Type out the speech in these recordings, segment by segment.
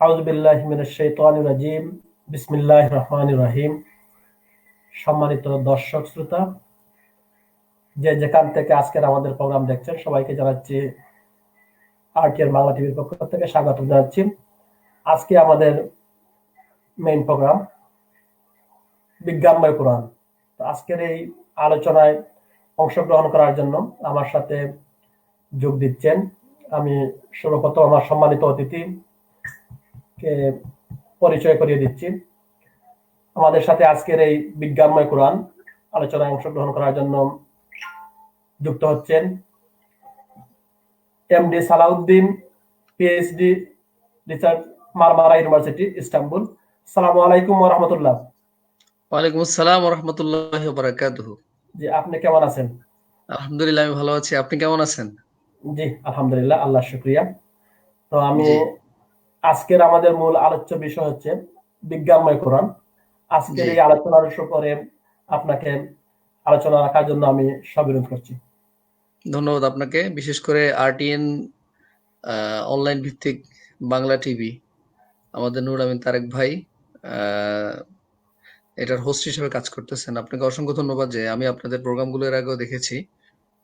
আউযু বিল্লাহি মিনাশ শাইতানির রাজিম। বিসমিল্লাহির রহমানির রহিম। সম্মানিত দর্শক শ্রোতা, যে যেখান থেকে আজকের আমাদের প্রোগ্রাম দেখছেন, সবাইকে জানাচ্ছি আরটিআর বাংলা টিভির পক্ষ থেকে স্বাগত জানাচ্ছি। আজকে আমাদের মেইন প্রোগ্রাম বিজ্ঞানময় কোরআন। তো আজকের এই আলোচনায় অংশগ্রহণ করার জন্য আমার সাথে যোগ দিচ্ছেন। আমি সর্বপ্রথম আমার সম্মানিত অতিথিকে পরিচয় করিয়ে দিচ্ছি। আমাদের সাথে আজকের এই বিজ্ঞানময় কোরআন আলোচনায় অংশগ্রহণ করার জন্য যুক্ত হচ্ছেন MD Salauddin, PhD research, Marmara university, Istanbul. আসসালামু আলাইকুম ওয়া রাহমাতুল্লাহ। ওয়ালাইকুম আসসালাম ওয়া রাহমাতুল্লাহি ওয়া বারাকাতুহু। জি, আপনি কেমন আছেন? আলহামদুলিল্লাহ, আমি ভালো আছি। আপনি কেমন আছেন? জি, আলহামদুলিল্লাহ, আল্লাহর শুকরিয়া। তো আমি জি আজকের আমাদের মূল আলোচ্য বিষয় হচ্ছে বিজ্ঞানময় কোরআন। আজকের জি এই আলোচনার উপরে আপনাকে আলোচনা রাখার জন্য আমি সবিরোধ করছি। ধন্যবাদ আপনাকে, বিশেষ করে আরটিএন অনলাইন ভিত্তিক বাংলা টিভি, আমাদের নূর আমিন তারেক ভাই এটার হোস্ট হিসেবে কাজ করতেছেন। আপনাকে অসংখ্য ধন্যবাদ। যে আমি আপনাদের প্রোগ্রামগুলো এর আগেও দেখেছি,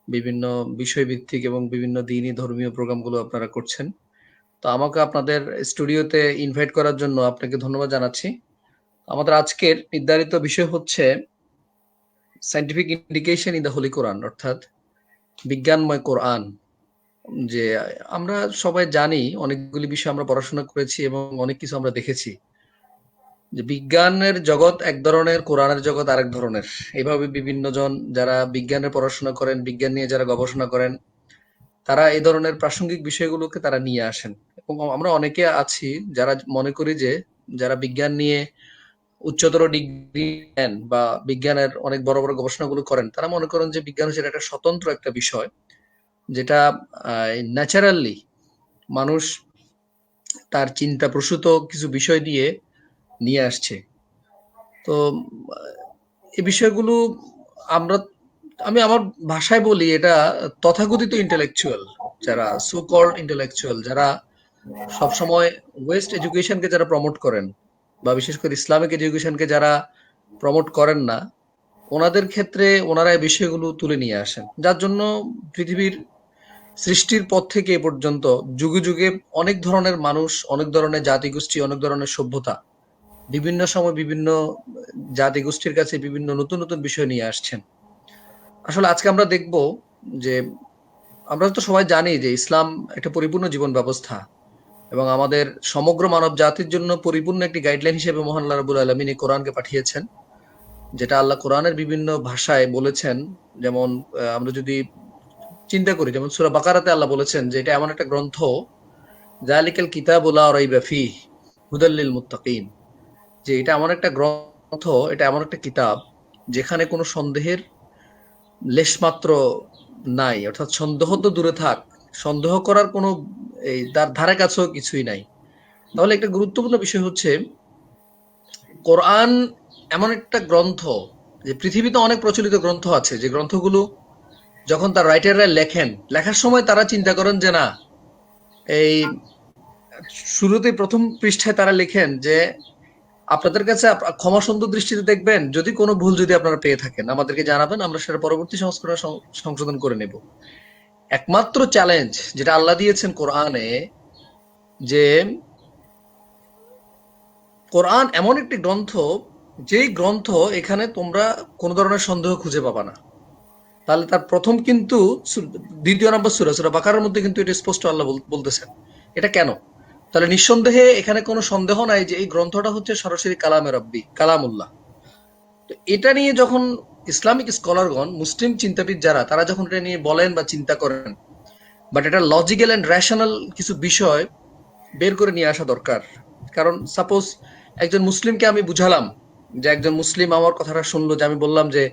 বিভিন্ন বিষয়ভিত্তিক এবং বিভিন্ন দিনই ধর্মীয় প্রোগ্রামগুলো আপনারা করছেন। তো আমাকে আপনাদের স্টুডিওতে ইনভাইট করার জন্য আপনাকে ধন্যবাদ জানাচ্ছি। আমাদের আজকের নির্ধারিত বিষয় হচ্ছে scientific indication in the holy Quran, অর্থাৎ বিজ্ঞানময় কোরআন। যে আমরা সবাই জানি, অনেকগুলি বিষয় আমরা পড়াশোনা করেছি এবং অনেক কিছু আমরা দেখেছি, যে বিজ্ঞানের জগৎ এক ধরনের, কোরআনের জগৎ আরেক ধরনের। এইভাবে বিভিন্ন জন যারা বিজ্ঞানের পড়াশোনা করেন, বিজ্ঞান নিয়ে যারা গবেষণা করেন, তারা এই ধরনের প্রাসঙ্গিক বিষয়গুলোকে তারা নিয়ে আসেন। এবং আমরা অনেকে আছি যারা মনে করি যে যারা বিজ্ঞান নিয়ে উচ্চতর ডিগ্রি নেন বা বিজ্ঞানের অনেক বড় বড় গবেষণাগুলো করেন, তারা মনে করেন যে বিজ্ঞান হচ্ছে একটা স্বতন্ত্র একটা বিষয়, যেটা ন্যাচারালি মানুষ তার চিন্তা প্রসূত কিছু বিষয় দিয়ে নিয়ে আসছে। তো এই বিষয়গুলো আমরা, আমি আমার ভাষায় বলি, এটা তথাকথিত ইন্টেলেকচুয়াল, যারা সো কল্ড ইন্টেলেকচুয়াল, যারা সবসময় ওয়েস্ট এডুকেশনকে যারা প্রমোট করেন, বা বিশেষ করে ইসলামিক এডুকেশনকে যারা প্রমোট করেন না, ওনাদের ক্ষেত্রে ওনারা এই বিষয়গুলো তুলে নিয়ে আসেন। যার জন্য পৃথিবীর সৃষ্টির পর থেকে এ পর্যন্ত যুগে যুগে অনেক ধরনের মানুষ, অনেক ধরনের জাতিগোষ্ঠী, অনেক ধরনের সভ্যতা বিভিন্ন সময় বিভিন্ন জাতিগোষ্ঠীর কাছে বিভিন্ন নতুন নতুন বিষয় নিয়ে আসছেন। আসলে আজকে আমরা দেখব যে আমরা তো সবাই জানি যে ইসলাম একটা পরিপূর্ণ জীবন ব্যবস্থা, এবং আমাদের সমগ্র মানব জাতির জন্য পরিপূর্ণ একটি গাইডলাইন হিসেবে মহান আল্লাহ রাব্বুল আলামিন এই কোরআনকে পাঠিয়েছেন, যেটা আল্লাহ কোরআনের বিভিন্ন ভাষায় বলেছেন। যেমন আমরা যদি চিন্তা করি, যেমন সূরা বাকারাতে আল্লাহ বলেছেন যে এটা এমন একটা গ্রন্থ, যালিকাল কিতাবু লা রাইবা ফীহ হুদাল লিল মুত্তাকিন, যে এটা এমন একটা গ্রন্থ, এটা এমন একটা কিতাব যেখানে কোনো সন্দেহের লেশমাত্র নাই। অর্থাৎ সন্দেহ তো দূরে থাক, সন্দেহ করার কোনো এই তার ধারে কাছেও কিছুই নাই। তাহলে একটা গুরুত্বপূর্ণ বিষয় হচ্ছে, কোরআন এমন একটা গ্রন্থ, যে পৃথিবীতে অনেক প্রচলিত গ্রন্থ আছে, যে গ্রন্থগুলো যখন তার রাইটাররা লেখেন, লেখার সময় তারা চিন্তা করেন যে না, এই শুরুতে প্রথম পৃষ্ঠায় তারা লেখেন যে আপনাদের কাছে ক্ষমা সুন্দর দৃষ্টিতে দেখবেন, যদি কোনো ভুল যদি আপনারা পেয়ে থাকেন আমাদেরকে জানাবেন, আমরা সেটা পরবর্তী সংস্করণে সংশোধন করে নেব। একমাত্র চ্যালেঞ্জ যেটা আল্লাহ দিয়েছেন কোরআনে, যে কোরআন এমন একটি গ্রন্থ, যেই গ্রন্থ এখানে তোমরা কোনো ধরনের সন্দেহ খুঁজে পাবা না। তাহলে তার প্রথম কিন্তু দ্বিতীয় নম্বর সূরা, সূরা বাকারার মধ্যে কিন্তু এটা স্পষ্ট আল্লাহ বলতেছেন। এটা কেন? তাহলে নিঃসন্দেহে এখানে কোনো সন্দেহ নাই যে এই গ্রন্থটা হচ্ছে সরাসরি কালামে রব্বি, কালামুল্লাহ। তো এটা নিয়ে যখন ইসলামিক স্কলারগণ, মুসলিম চিন্তাবিদ যারা, তারা যখন এটা নিয়ে বলেন বা চিন্তা করেন, বাট এটা লজিক্যাল এন্ড রেশনাল কিছু বিষয় বের করে নিয়ে আসা দরকার। কারণ সাপোজ একজন মুসলিমকে আমি বুঝালাম, যে একজন মুসলিম আমার কথাটা শুনলো, যে আমি বললাম যে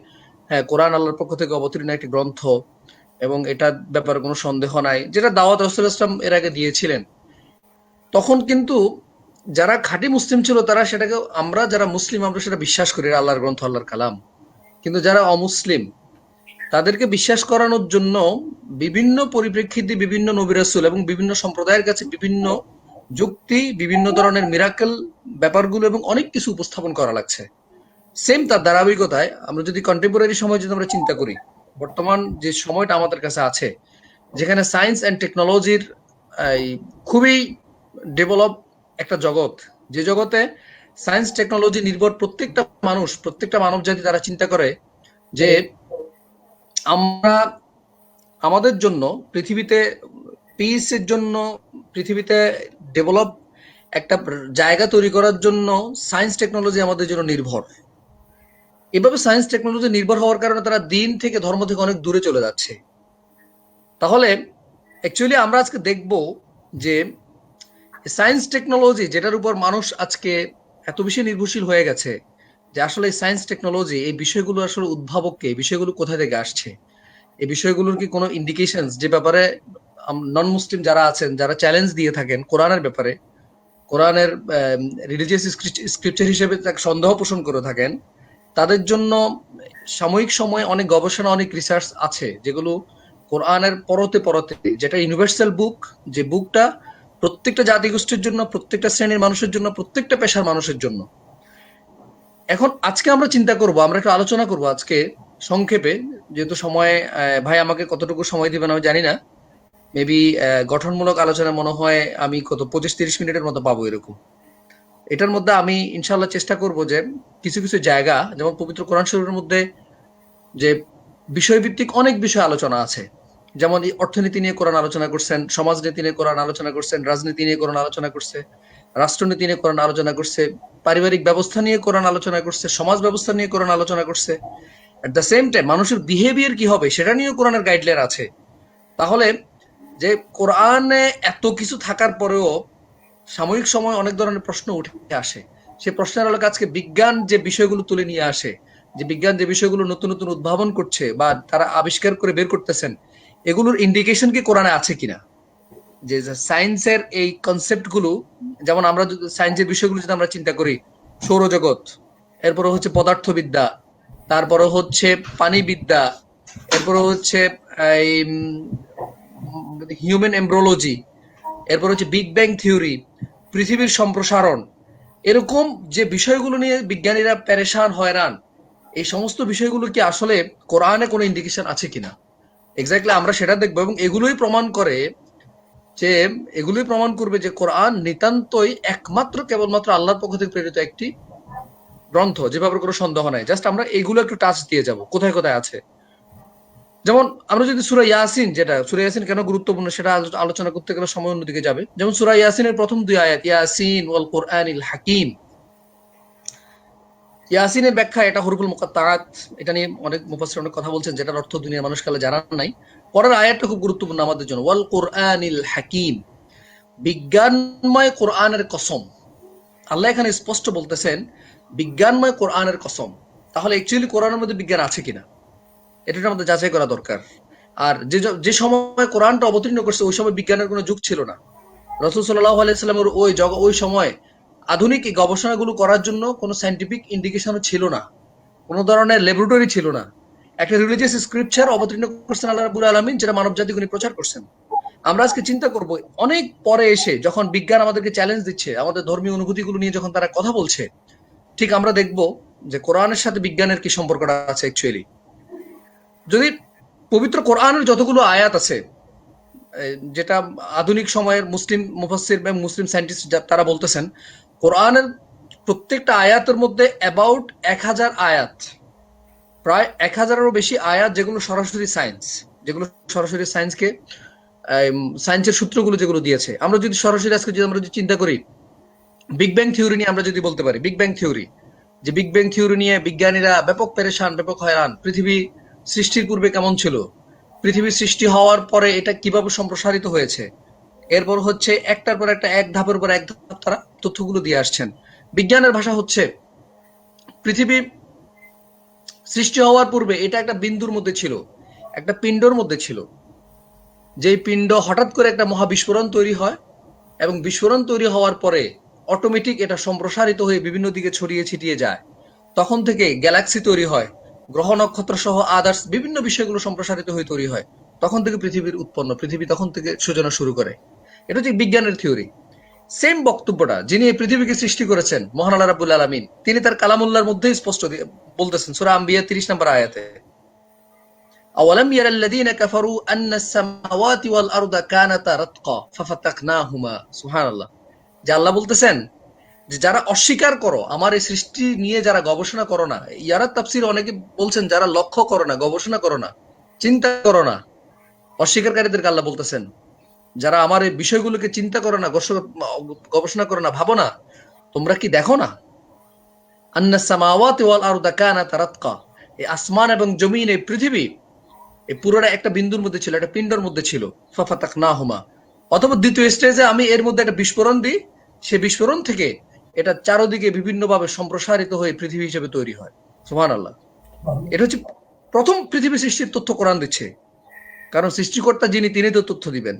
হ্যাঁ, কোরআন আল্লাহর পক্ষ থেকে অবতীর্ণ একটি গ্রন্থ এবং এটার ব্যাপারে কোনো সন্দেহ নাই, যেটা দাওয়াত রাসূল ইসলাম এর আগে দিয়েছিলেন। তখন কিন্তু যারা খাঁটি মুসলিম ছিল তারা সেটাকে, আমরা যারা মুসলিম আমরা সেটা বিশ্বাস করি, আল্লাহর গ্রন্থ, আল্লাহর কালাম। কিন্তু যারা অমুসলিম, তাদেরকে বিশ্বাস করানোর জন্য বিভিন্ন পরিপ্রেক্ষিতে বিভিন্ন নবী রাসূল এবং বিভিন্ন সম্প্রদায়ের কাছে বিভিন্ন যুক্তি, বিভিন্ন ধরনের মিরাকেল ব্যাপারগুলো এবং অনেক কিছু উপস্থাপন করা লাগছে। সেম তার ধারাবাহিকতায় আমরা যদি কন্টেম্পোরারি সময় যদি আমরা চিন্তা করি, বর্তমান যে সময়টা আমাদের কাছে আছে, যেখানে সায়েন্স অ্যান্ড টেকনোলজির খুবই ডেভেলপ একটা জগৎ, যে জগতে সায়েন্স টেকনোলজি নির্ভর প্রত্যেকটা মানব জাতি তারা চিন্তা করে যে আমরা আমাদের জন্য পৃথিবীতে পিসের জন্য, পৃথিবীতে ডেভেলপ একটা জায়গা তৈরি করার জন্য সায়েন্স টেকনোলজি আমাদের জন্য নির্ভর। এভাবে সায়েন্স টেকনোলজি নির্ভর হওয়ার কারণে তারা দিন থেকে ধর্ম থেকে অনেক দূরে চলে যাচ্ছে। তাহলে অ্যাকচুয়ালি আমরা আজকে দেখব যে সায়েন্স টেকনোলজি যেটার উপর মানুষ আজকে এত বেশি নির্ভরশীল হয়ে গেছে, যে আসলে সায়েন্স টেকনোলজি এই বিষয়গুলো আসলে উদ্ভাবককে, এই বিষয়গুলো কোথা থেকে আসছে, এই বিষয়গুলোর কি কোনো ইন্ডিকেশনস, যে ব্যাপারে নন মুসলিম যারা আছেন, যারা চ্যালেঞ্জ দিয়ে থাকেন কোরআনের ব্যাপারে, কোরআনের রিলিজিয়াস স্ক্রিপচার হিসেবে তাকে সন্দেহ পোষণ করে থাকেন, তাদের জন্য সাময়িক সময়ে অনেক গবেষণা, অনেক রিসার্চ আছে যেগুলো কোরআনের পরতে পরতে, যেটা ইউনিভার্সাল বুক, যে বুকটা প্রত্যেকটা জাতিগোষ্ঠীর জন্য, প্রত্যেকটা শ্রেণীর মানুষের জন্য, প্রত্যেকটা পেশার মানুষের জন্য। এখন আজকে আমরা চিন্তা করব, আমরা একটু আলোচনা করব আজকে সংক্ষেপে, যেহেতু সময়, ভাই আমাকে কতটুকু সময় দিবেন আমি জানি না, মেবি গঠনমূলক আলোচনা মনে হয় আমি কত 25-30 মিনিটের মতো পাবো এরকম। এটার মধ্যে আমি ইনশাল্লাহ চেষ্টা করব যে কিছু কিছু জায়গা, যেমন পবিত্র কোরআন শরীফের মধ্যে যে বিষয়ভিত্তিক অনেক বিষয় আলোচনা আছে, যেমন অর্থনীতি নিয়ে কোরআন আলোচনা করছেন, সমাজনীতি নিয়ে কোরআন আলোচনা করছেন, রাজনীতি নিয়ে কোরআন আলোচনা করছে, রাষ্ট্রনীতি নিয়ে কোরআন আলোচনা করছে, পারিবারিক ব্যবস্থা নিয়ে কোরআন আলোচনা করছে, সমাজ ব্যবস্থা নিয়ে কোরআন আলোচনা করছে। এট দ্য সেম টাইম মানুষের বিহেভিয়ার কি হবে সেটা নিয়েও কোরআনের গাইডলাইন আছে। তাহলে যে কোরআনে এত কিছু থাকার পরেও সাময়িক সময় অনেক ধরনের প্রশ্ন উঠে আসে, সে প্রশ্নের আলোকে আজকে বিজ্ঞান যে বিষয়গুলো তুলে নিয়ে আসে, যে বিজ্ঞান যে বিষয়গুলো নতুন নতুন উদ্ভাবন করছে বা তারা আবিষ্কার করে বের করতেছেন, এগুলোর ইন্ডিকেশন কি কোরআনে আছে কিনা, যে সায়েন্সের এই কনসেপ্ট গুলো, যেমন আমরা সায়েন্সের বিষয়গুলো যদি আমরা চিন্তা করি, সৌরজগৎ, এরপরে হচ্ছে পদার্থবিদ্যা, তারপরে হচ্ছে পানিবিদ্যা, এরপরে হচ্ছে হিউম্যান এমব্রোলজি, এরপর হচ্ছে বিগ ব্যাং থিওরি, পৃথিবীর সম্প্রসারণ, এরকম যে বিষয়গুলো নিয়ে বিজ্ঞানীরা পেরেশান হয়রান, এই সমস্ত বিষয়গুলো কি আসলে কোরআনে কোনো ইন্ডিকেশন আছে কিনা, এক্স্যাক্টলি আমরা সেটা দেখবো। এবং এগুলোই প্রমাণ করবে যে কোরআন নিতান্তই একমাত্র কেবলমাত্র আল্লাহর পক্ষ থেকে প্রেরিত একটি গ্রন্থ, যে ব্যাপারে কোনো সন্দেহ নাই। জাস্ট আমরা এগুলো একটু টাচ দিয়ে যাব কোথায় কোথায় আছে। যেমন আমরা যদি সূরা ইয়াসিন, যেটা সূরা ইয়াসিন কেন গুরুত্বপূর্ণ সেটা আলোচনা করতে গেলে সময় অন্যদিকে যাবে। যেমন সূরা ইয়াসিনের প্রথম 2 আয়াত, ইয়াসিন ওয়াল কুরআনিল হাকিম, ইয়াসিনের ব্যাখ্যা, এটা হুরুফুল মুকাত্তাআত, এটা নিয়ে অনেক মুফাসসির অনেক কথা বলছেন, যেটার অর্থ দুনিয়ার মানুষ কালে জানা নাই। পরের আয়াতটা খুব গুরুত্বপূর্ণ আমাদের জন্য, ওয়াল কুরআনিল হাকিম, বিজ্ঞানময় কোরআনের কসম। আল্লাহ এখানে স্পষ্ট বলতেছেন বিজ্ঞানময় কোরআনের কসম। তাহলে অ্যাকচুয়ালি কোরআনের মধ্যে বিজ্ঞান আছে কিনা এটা আমাদের যাচাই করা দরকার। আর যে সময় কোরআনটা অবতীর্ণ করছে ওই সময় বিজ্ঞানের কোনো যুগ ছিল না। রাসূল সাল্লাল্লাহু আলাইহি সাল্লামের ওই সময় আধুনিক এই গবেষণাগুলো করার জন্য কোনো সায়েন্টিফিক ইন্ডিকেশনও ছিল না, কোনো ধরনের ল্যাবরেটরি ছিল না। একটা রিলিজিয়াস স্ক্রিপচার অবতীর্ণ করছেন আল্লাহ রাব্বুল আলামিন, যেটা মানব জাতিকে উনি প্রচার করছেন। আমরা আজকে চিন্তা করব, অনেক পরে এসে যখন বিজ্ঞান আমাদেরকে চ্যালেঞ্জ দিচ্ছে, আমাদের ধর্মীয় অনুভূতিগুলো নিয়ে যখন তারা কথা বলছে, ঠিক আমরা দেখব যে কোরআনের সাথে বিজ্ঞানের কি সম্পর্কটা আছে অ্যাকচুয়ালি। যদি পবিত্র কোরআনের যতগুলো আয়াত আছে, যেটা আধুনিক সময়ের মুসলিম মুফাসসির এবং মুসলিম সায়েন্টিস্ট তারা বলতেছেন, কোরআনের প্রত্যেকটা আয়াতের মধ্যে অ্যাবাউট 1000 আয়াত, প্রায় 1000-এরও বেশি আয়াত যেগুলো সরাসরি সায়েন্সকে সায়েন্সের সূত্রগুলো যেগুলো দিয়েছে। আমরা যদি সরাসরি আজকে যদি আমরা চিন্তা করি, বিগ ব্যাং থিওরি নিয়ে আমরা যদি বলতে পারি, বিগ ব্যাং থিওরি নিয়ে বিজ্ঞানীরা ব্যাপক পেরেশান, ব্যাপক হয়রান। পৃথিবী সৃষ্টির পূর্বে কেমন ছিল, পৃথিবীর সৃষ্টি হওয়ার পরে এটা কিভাবে সম্প্রসারিত হয়েছে, এরপর হচ্ছে একটার পর একটা, এক ধাপের পর এক ধাপ তারা তথ্যগুলো দিয়ে আসছেন। বিজ্ঞানের ভাষা হচ্ছে পৃথিবী সৃষ্টি হওয়ার পূর্বে এটা একটা বিন্দুর মধ্যে ছিল, একটা পিণ্ডর মধ্যে ছিল, যেই পিণ্ড হঠাৎ করে একটা মহাবিস্ফোরণ তৈরি হয়, এবং বিস্ফোরণ তৈরি হওয়ার পরে অটোমেটিক এটা সম্প্রসারিত হয়ে বিভিন্ন দিকে ছড়িয়ে ছিটিয়ে যায়। তখন থেকে গ্যালাক্সি তৈরি হয়, গ্রহ নক্ষত্র সহ আদার্স বিভিন্ন বিষয়গুলো সম্প্রসারিত হয়ে তৈরি হয়। তখন থেকে পৃথিবী তখন থেকে সূচনা শুরু করে। এটা হচ্ছে বিজ্ঞানের থিওরি। সেম বক্তব্যটা যিনি এই পৃথিবীকে সৃষ্টি করেছেন মহান আল্লাহ রাব্বুল আলামিন, তিনি তার কালামুল্লাহর মধ্যেই স্পষ্ট বলতেছেন সূরা আম্বিয়া 30 নম্বর আয়াতে, আওয়ালাম ইয়ারাল্লাযীনা কাফারু আন্নাস সামাওয়াতি ওয়াল আরদা কানাতা রাতকা ফাফাতাকনাহুমা। সুবহানাল্লাহ। যে আল্লাহ বলতেছেন যে যারা অস্বীকার করো, আমার এই সৃষ্টি নিয়ে যারা গবেষণা করো না, ইয়ারা তাফসীর অনেকে বলছেন যারা লক্ষ্য করো না, গবেষণা করো না, চিন্তা করো না, অস্বীকারীদেরকে আল্লাহ বলতেছেন যারা আমার এই বিষয়গুলোকে চিন্তা করো না, গবেষণা করো না, ভাবো না, তোমরা কি দেখো না আন্নাস সামাওয়াতি ওয়াল আরদা কানাতা রাতকা, এই আসমান এবং জমিন, এই পৃথিবী, এই পুরোটা একটা বিন্দুর মধ্যে ছিল, একটা পিণ্ডর মধ্যে ছিল, ফাফাতাকনাহুমা। অথবা দ্বিতীয় স্টেজে আমি এর মধ্যে একটা বিস্ফোরণ দিই, সে বিস্ফোরণ থেকে এটা চারদিকে বিভিন্নভাবে সম্প্রসারিত হয়ে পৃথিবী হিসেবে তৈরি হয়। সুবহানাল্লাহ। এটা হচ্ছে প্রথম পৃথিবী সৃষ্টির তথ্য কোরআন দিচ্ছে, কারণ সৃষ্টিকর্তা যিনি তিনি তো তথ্য দিবেন।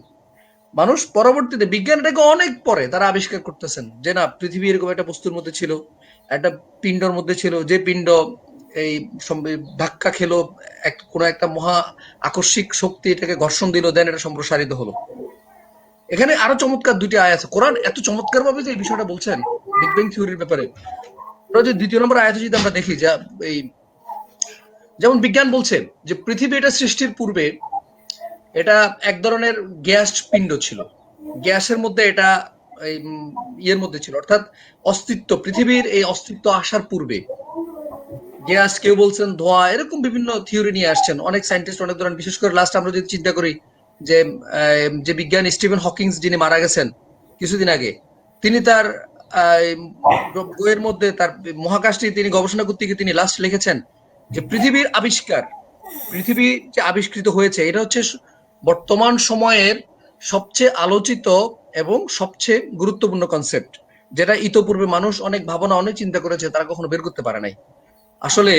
মানুষ পরবর্তীতে, বিজ্ঞান এটাকে অনেক পরে তারা আবিষ্কার করতেছেন যে না, পৃথিবী এরকম একটা বস্তুর মধ্যে ছিল, একটা পিণ্ডর মধ্যে ছিল, যে পিণ্ড এই ধাক্কা খেলো, কোনো একটা মহা আকস্মিক শক্তি এটাকে ঘর্ষণ দিল, দেন এটা সম্প্রসারিত হলো। এখানে আরো চমৎকার দুটি আয়াত আছে, কোরআন এত চমৎকার ভাবে যে এই বিষয়টা বলছেন বিগ ব্যাং থিওরির ব্যাপারে। যে দ্বিতীয় নম্বর আয়াতে যদি আমরা দেখি, যা এই যেমন বিজ্ঞান বলছে যে পৃথিবী এটা সৃষ্টির পূর্বে এটা এক ধরনের গ্যাস পিণ্ড ছিল, গ্যাসের মধ্যে এটা ইয়ের মধ্যে ছিল, অর্থাৎ অস্তিত্ব, পৃথিবীর এই অস্তিত্ব আসার পূর্বে গ্যাস, কেউ বলছেন ধোঁয়া, এরকম বিভিন্ন থিওরি নিয়ে আসছেন অনেক সায়েন্টিস্ট, অনেক ধরনের। বিশেষ করে লাস্ট আমরা যদি চিন্তা করি যে যে বিজ্ঞানী স্টিভেন হকিংস যিনি মারা গেছেন কিছুদিন আগে, তিনি তার বইয়ের মধ্যে তার মহাকাশটি তিনি গবেষণা করতে গিয়ে তিনি লাস্ট লিখেছেন যে পৃথিবীর আবিষ্কার, পৃথিবী যে আবিষ্কৃত হয়েছে এটা হচ্ছে বর্তমান সময়ের সবচেয়ে আলোচিত এবং সবচেয়ে গুরুত্বপূর্ণ কনসেপ্ট, যেটা ইতোপূর্বে মানুষ অনেক ভাবনা, অনেক চিন্তা করেছে, তারা কখনো বের করতে পারে নাই। আসলে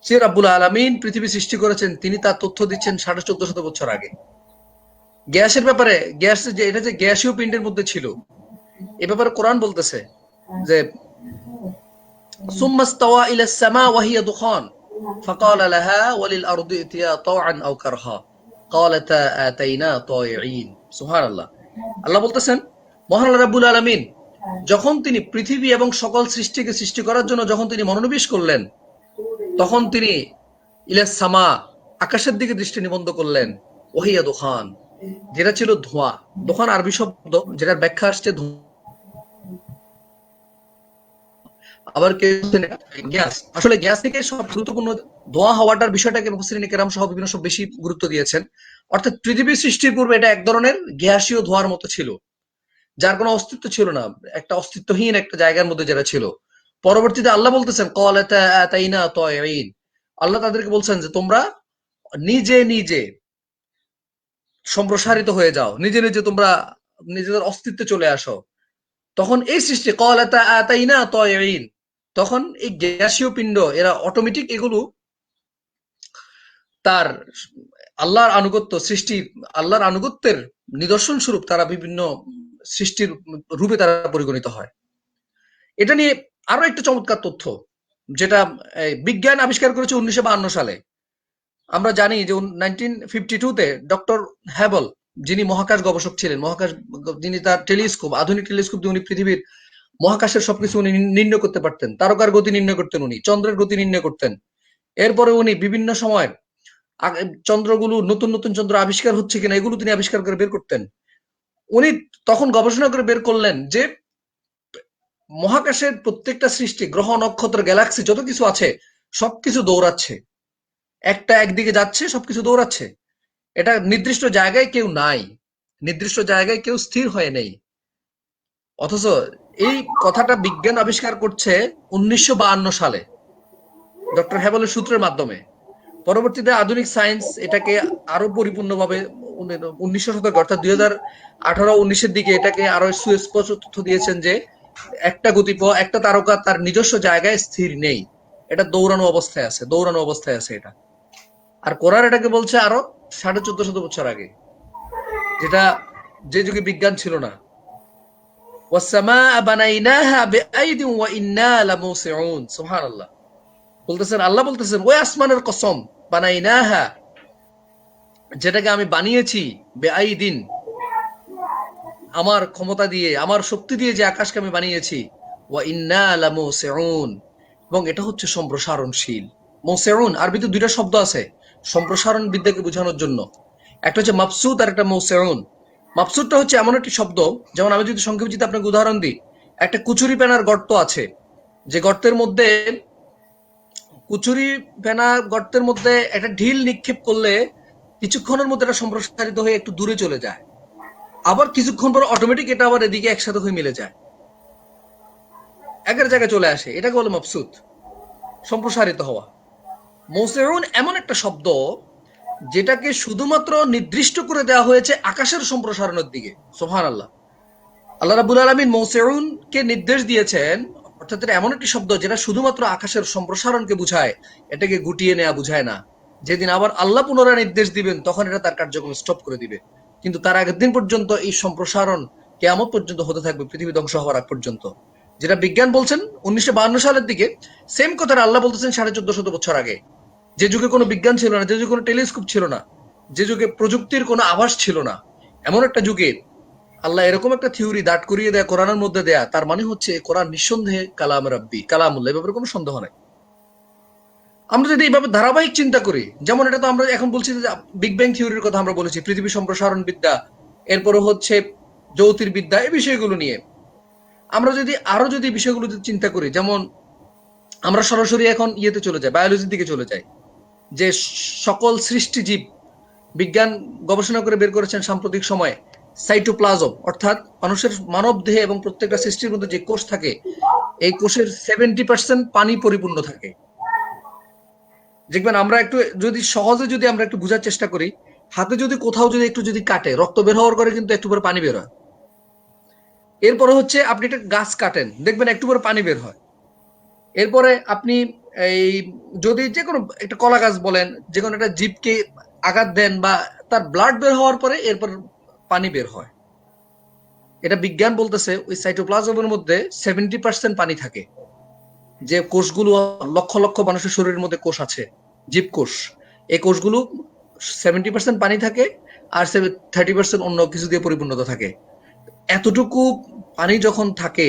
যে রাব্বুল আলামিন পৃথিবী সৃষ্টি করেছেন তিনি তার তথ্য দিচ্ছেন 1450 বছর আগে। গ্যাসের ব্যাপারে, গ্যাস যে এটা যে গ্যাসীয় পিণ্ডের মধ্যে ছিল, এ ব্যাপারে কোরআন বলতেছে যে সুম্মা ইস্তাওয়া ইলাস সামা ওয়া হিয়া দুখান ফাকালা লাহা ওয়া লিল আরদি ইতিয়া তাওআন আও কারহা ক্বালাতা আতাইনা তায়িন। সুবহানাল্লাহ। আল্লাহ বলতেছেন মহান আল্লাহ রাব্বুল আলামিন যখন তিনি পৃথিবী এবং সকল সৃষ্টিকে সৃষ্টি করার জন্য যখন তিনি মনোনিবেশ করলেন, তখন তিনি ইলাস সামা, আকাশের দিকে দৃষ্টি নিবদ্ধ করলেন, ওহিয়া দুখান, যেটা ছিল ধোঁয়া। দোকান আরবি শব্দ, যেটার ব্যাখ্যা আসছে আবার গ্যাস। আসলে গ্যাস থেকে সব গুরুত্বপূর্ণ ধোঁয়া হওয়াটার বিষয়টাকে মুফাসসিরিন কেরাম সহ বিভিন্ন সব বেশি গুরুত্ব দিয়েছেন। অর্থাৎ পৃথিবী সৃষ্টির পূর্বে এটা এক ধরনের গ্যাসীয় ধোঁয়ার মতো ছিল, যার কোনো অস্তিত্ব ছিল না, একটা অস্তিত্বহীন একটা জায়গার মধ্যে যারা ছিল। পরবর্তীতে আল্লাহ বলতেছেন ক্বালাতা আতাইনা তায়িন, আল্লাহ তাদেরকে বলছেন যে তোমরা নিজে নিজে সম্প্রসারিত হয়ে যাও, নিজে নিজে তোমরা নিজেদের অস্তিত্বে চলে আসো। তখন এই সৃষ্টি ক্বালাতা আতাইনা তায়িন, তখন এই গ্যাসীয় পিণ্ড এরা অটোমেটিক এগুলো তার আল্লাহর আনুগত্য, সৃষ্টি আল্লাহর আনুগত্যের নিদর্শন স্বরূপ তারা বিভিন্ন সৃষ্টির রূপে তারা পরিগণিত হয়। এটা নিয়ে আরো একটা চমৎকার তথ্য, যেটা বিজ্ঞান আবিষ্কার করেছে 1952 সালে। আমরা জানি যে 1952-তে ডক্টর হ্যাবল, যিনি মহাকাশ গবেষক ছিলেন, যিনি তার টেলিস্কোপ, আধুনিক টেলিস্কোপ দিয়ে উনি পৃথিবীর মহাকাশের সবকিছু উনি নির্ণয় করতে পারতেন, তারকার গতি নির্ণয় করতেন, উনি চন্দ্রের গতি নির্ণয় করতেন। এরপরে উনি বিভিন্ন সময় চন্দ্রগুলো, নতুন নতুন চন্দ্র আবিষ্কার হচ্ছে কিনা এগুলো তিনি আবিষ্কার করে বের করতেন। উনি তখন গবেষণা করে বের করলেন যে মহাকাশের প্রত্যেকটা সৃষ্টি, গ্রহ, নক্ষত্র, গ্যালাক্সি, যত কিছু আছে সবকিছু দৌড়াচ্ছে, একটা একদিকে যাচ্ছে, সবকিছু দৌড়াচ্ছে। এটা নির্দিষ্ট জায়গায় কেউ নাই, নির্দিষ্ট জায়গায় কেউ স্থির হয়ে নেই। অথচ এই কথাটা বিজ্ঞান আবিষ্কার করছে 1952 সালে ডক্টর হ্যাবলের সূত্রের মাধ্যমে। পরবর্তীতে আধুনিক সায়েন্স এটাকে আরো পরিপূর্ণভাবে 1900 শতকে, অর্থাৎ 2018-19-এর দিকে এটাকে আরো সুস্পষ্ট তথ্য দিয়েছেন যে একটা গতিপথ, একটা তারকা তার নিজস্ব জায়গায় স্থির নেই, এটা দৌড়ানো অবস্থায় আছে, দৌড়ানো অবস্থায় আছে এটা। আর কোরআন এটাকে বলছে আরো 1450 বছর আগে, যেটা যে যুগে বিজ্ঞান ছিল না। ওয়াসসামাআ বানাইনাহা বিআইদিন ওয়া ইন্না লামুসিউন। সুবহানাল্লাহ। বলতেছেন, আল্লাহ বলতেছেন ওই আসমানের কসম, বানাইনাহা, যেটাকে আমি বানিয়েছি, বেআইদিন, আমার ক্ষমতা দিয়ে, আমার শক্তি দিয়ে যে আকাশকে আমি বানিয়েছি, ওয়া ইন্না লামুসিউন, এবং এটা হচ্ছে সম্প্রসারণশীল। মুসিউন আরবিতে দুইটা শব্দ আছে সম্প্রসারণ বিদ্যাকে বোঝানোর জন্য, একটা হচ্ছে মাবসুত আর একটা মুসিউন। মাবসুতটা হচ্ছে এমন একটি শব্দ, যেমন আমি যদি সংক্ষেপে আপনাকে উদাহরণ দিই, একটা কুচুরি পেনার গর্ত আছে, যে গর্তের মধ্যে কুচুরি ফেনা গর্তের মধ্যে একটা ঢিল নিক্ষেপ করলে কিছুক্ষণের মধ্যে এটা সম্প্রসারিত হয়ে একটু দূরে চলে যায়, আবার কিছুক্ষণ পর অটোমেটিক এটা আবার এদিকে একসাথে হয়ে মিলে যায়, একের জায়গায় চলে আসে। এটাকে বলে মাবসুত, সম্প্রসারিত হওয়া। মৌসেউন এমন একটা শব্দ যেটাকে শুধুমাত্র নির্দিষ্ট করে দেওয়া হয়েছে আকাশের সম্প্রসারণের দিকে। সুবহানাল্লাহ। আল্লাহ রাব্বুল আলামিন মৌসেউনকে নির্দেশ দিয়েছেন, অর্থাৎ এটা এমন একটি শব্দ যেটা শুধুমাত্র আকাশের সম্প্রসারণকে বুঝায়, এটাকে গুটিয়ে নেওয়া বুঝায় না। যেদিন আবার আল্লাহ পুনরায় নির্দেশ দিবেন তখন এটা তার কার্যক্রম স্টপ করে দিবে, কিন্তু তার আগের দিন পর্যন্ত এই সম্প্রসারণ কিয়ামত পর্যন্ত হতে থাকবে, পৃথিবী ধ্বংস হওয়ার আগ পর্যন্ত। যেটা বিজ্ঞান বলছেন 1952 সালের দিকে, সেম কথাটা আল্লাহ বলতেছেন 1450 বছর আগে, যে যুগে কোনো বিজ্ঞান ছিল না, যে যুগে কোনো টেলিস্কোপ ছিল না, যে যুগে প্রযুক্তির কোনো আভাস ছিল না, এমন একটা যুগে আল্লাহ এরকম একটা থিওরি দাঁড় করিয়ে দেয়া কোরআনের মধ্যে দেয়া, তার মানে হচ্ছে কোরআন নিঃসন্দেহে কালাম রাব্বি, কালামুল্লাহ, এ ব্যাপারে কোনো সন্দেহ নাই। আমরা যদি এইভাবে ধারাবাহিক চিন্তা করি, যেমন এটা তো আমরা এখন বলছি যে বিগ ব্যাং থিওরির কথা আমরা বলেছি, পৃথিবী সম্প্রসারণ বিদ্যা, এরপরে হচ্ছে জ্যোতির্বিদ্যা, এই বিষয়গুলো নিয়ে আমরা যদি আরো যদি বিষয়গুলো চিন্তা করি, যেমন আমরা সরাসরি এখন ইয়েতে চলে যাই, বায়োলজির দিকে চলে যাই, যে সকল সৃষ্টিজীব বিজ্ঞান গবেষণা করে বের করেছেন সাম্প্রতিক সময়ে, সাইটোপ্লাজম, অর্থাৎ মানুষের মানব দেহে এবং প্রত্যেকটা সৃষ্টির মধ্যে যে কোষ থাকে, এই কোষের 70% পানি পরিপূর্ণ থাকে। দেখবেন আমরা একটু যদি সহজে যদি আমরা একটু বোঝার চেষ্টা করি, হাতে যদি কোথাও যদি একটু যদি কাটে, রক্ত বের হওয়ার পরে কিন্তু একটু পরে পানি বের হয়। এরপরে হচ্ছে আপনি একটা গাছ কাটেন, দেখবেন একটু পরে পানি বের হয়। এরপরে আপনি এই যদি যে কোনো একটা কলা গাছ বলেন, যে কোনো একটা জীবকে আঘাত দেন বা তার ব্লাড বের হওয়ার পরে এরপর পানি বের হয়। এটা বিজ্ঞান বলতেছে ওই সাইটোপ্লাজমের মধ্যে 70% পানি থাকে। যে কোষগুলো লক্ষ লক্ষ মানুষের শরীরের মধ্যে কোষ আছে, জীবকোষ, এই কোষগুলো 70% পানি থাকে আর 30% অন্য কিছু দিয়ে পরিপূর্ণতা থাকে। এতটুকু পানি যখন থাকে,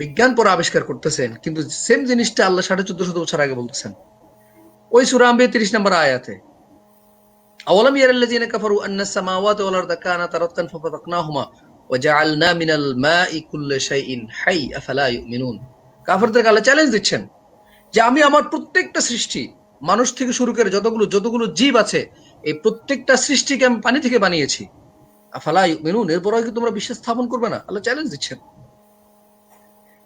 বিজ্ঞান পরে আবিষ্কার করতেছেন, কিন্তু সেম জিনিসটা আল্লাহ 1450 বছর আগে বলতেছেন ওই সূরা আম্বিয়া 30 নম্বর আয়াতে। আওয়ালাম ইয়ারাল্লাযীনা কাফারু আন্নাস সামাওয়াতি ওয়াল আরদা কানাতা রাতকান ফাফাতাকনাহুমা ওয়া জাআলনা মিনাল মাই কুল্লি শাইইন হাই আফালা ইউমিনুন। কাফেরদেরকে আল্লাহ চ্যালেঞ্জ দিচ্ছেন যে আমি আমার প্রত্যেকটা সৃষ্টি, মানুষ থেকে শুরু করে যতগুলো জীব আছে, এই প্রত্যেকটা সৃষ্টিকে আমি পানি থেকে বানিয়েছি, আফালা ইউমিনুন, এরপরও কি তোমরা বিশ্বাস স্থাপন করবে না? আল্লাহ চ্যালেঞ্জ দিচ্ছেন।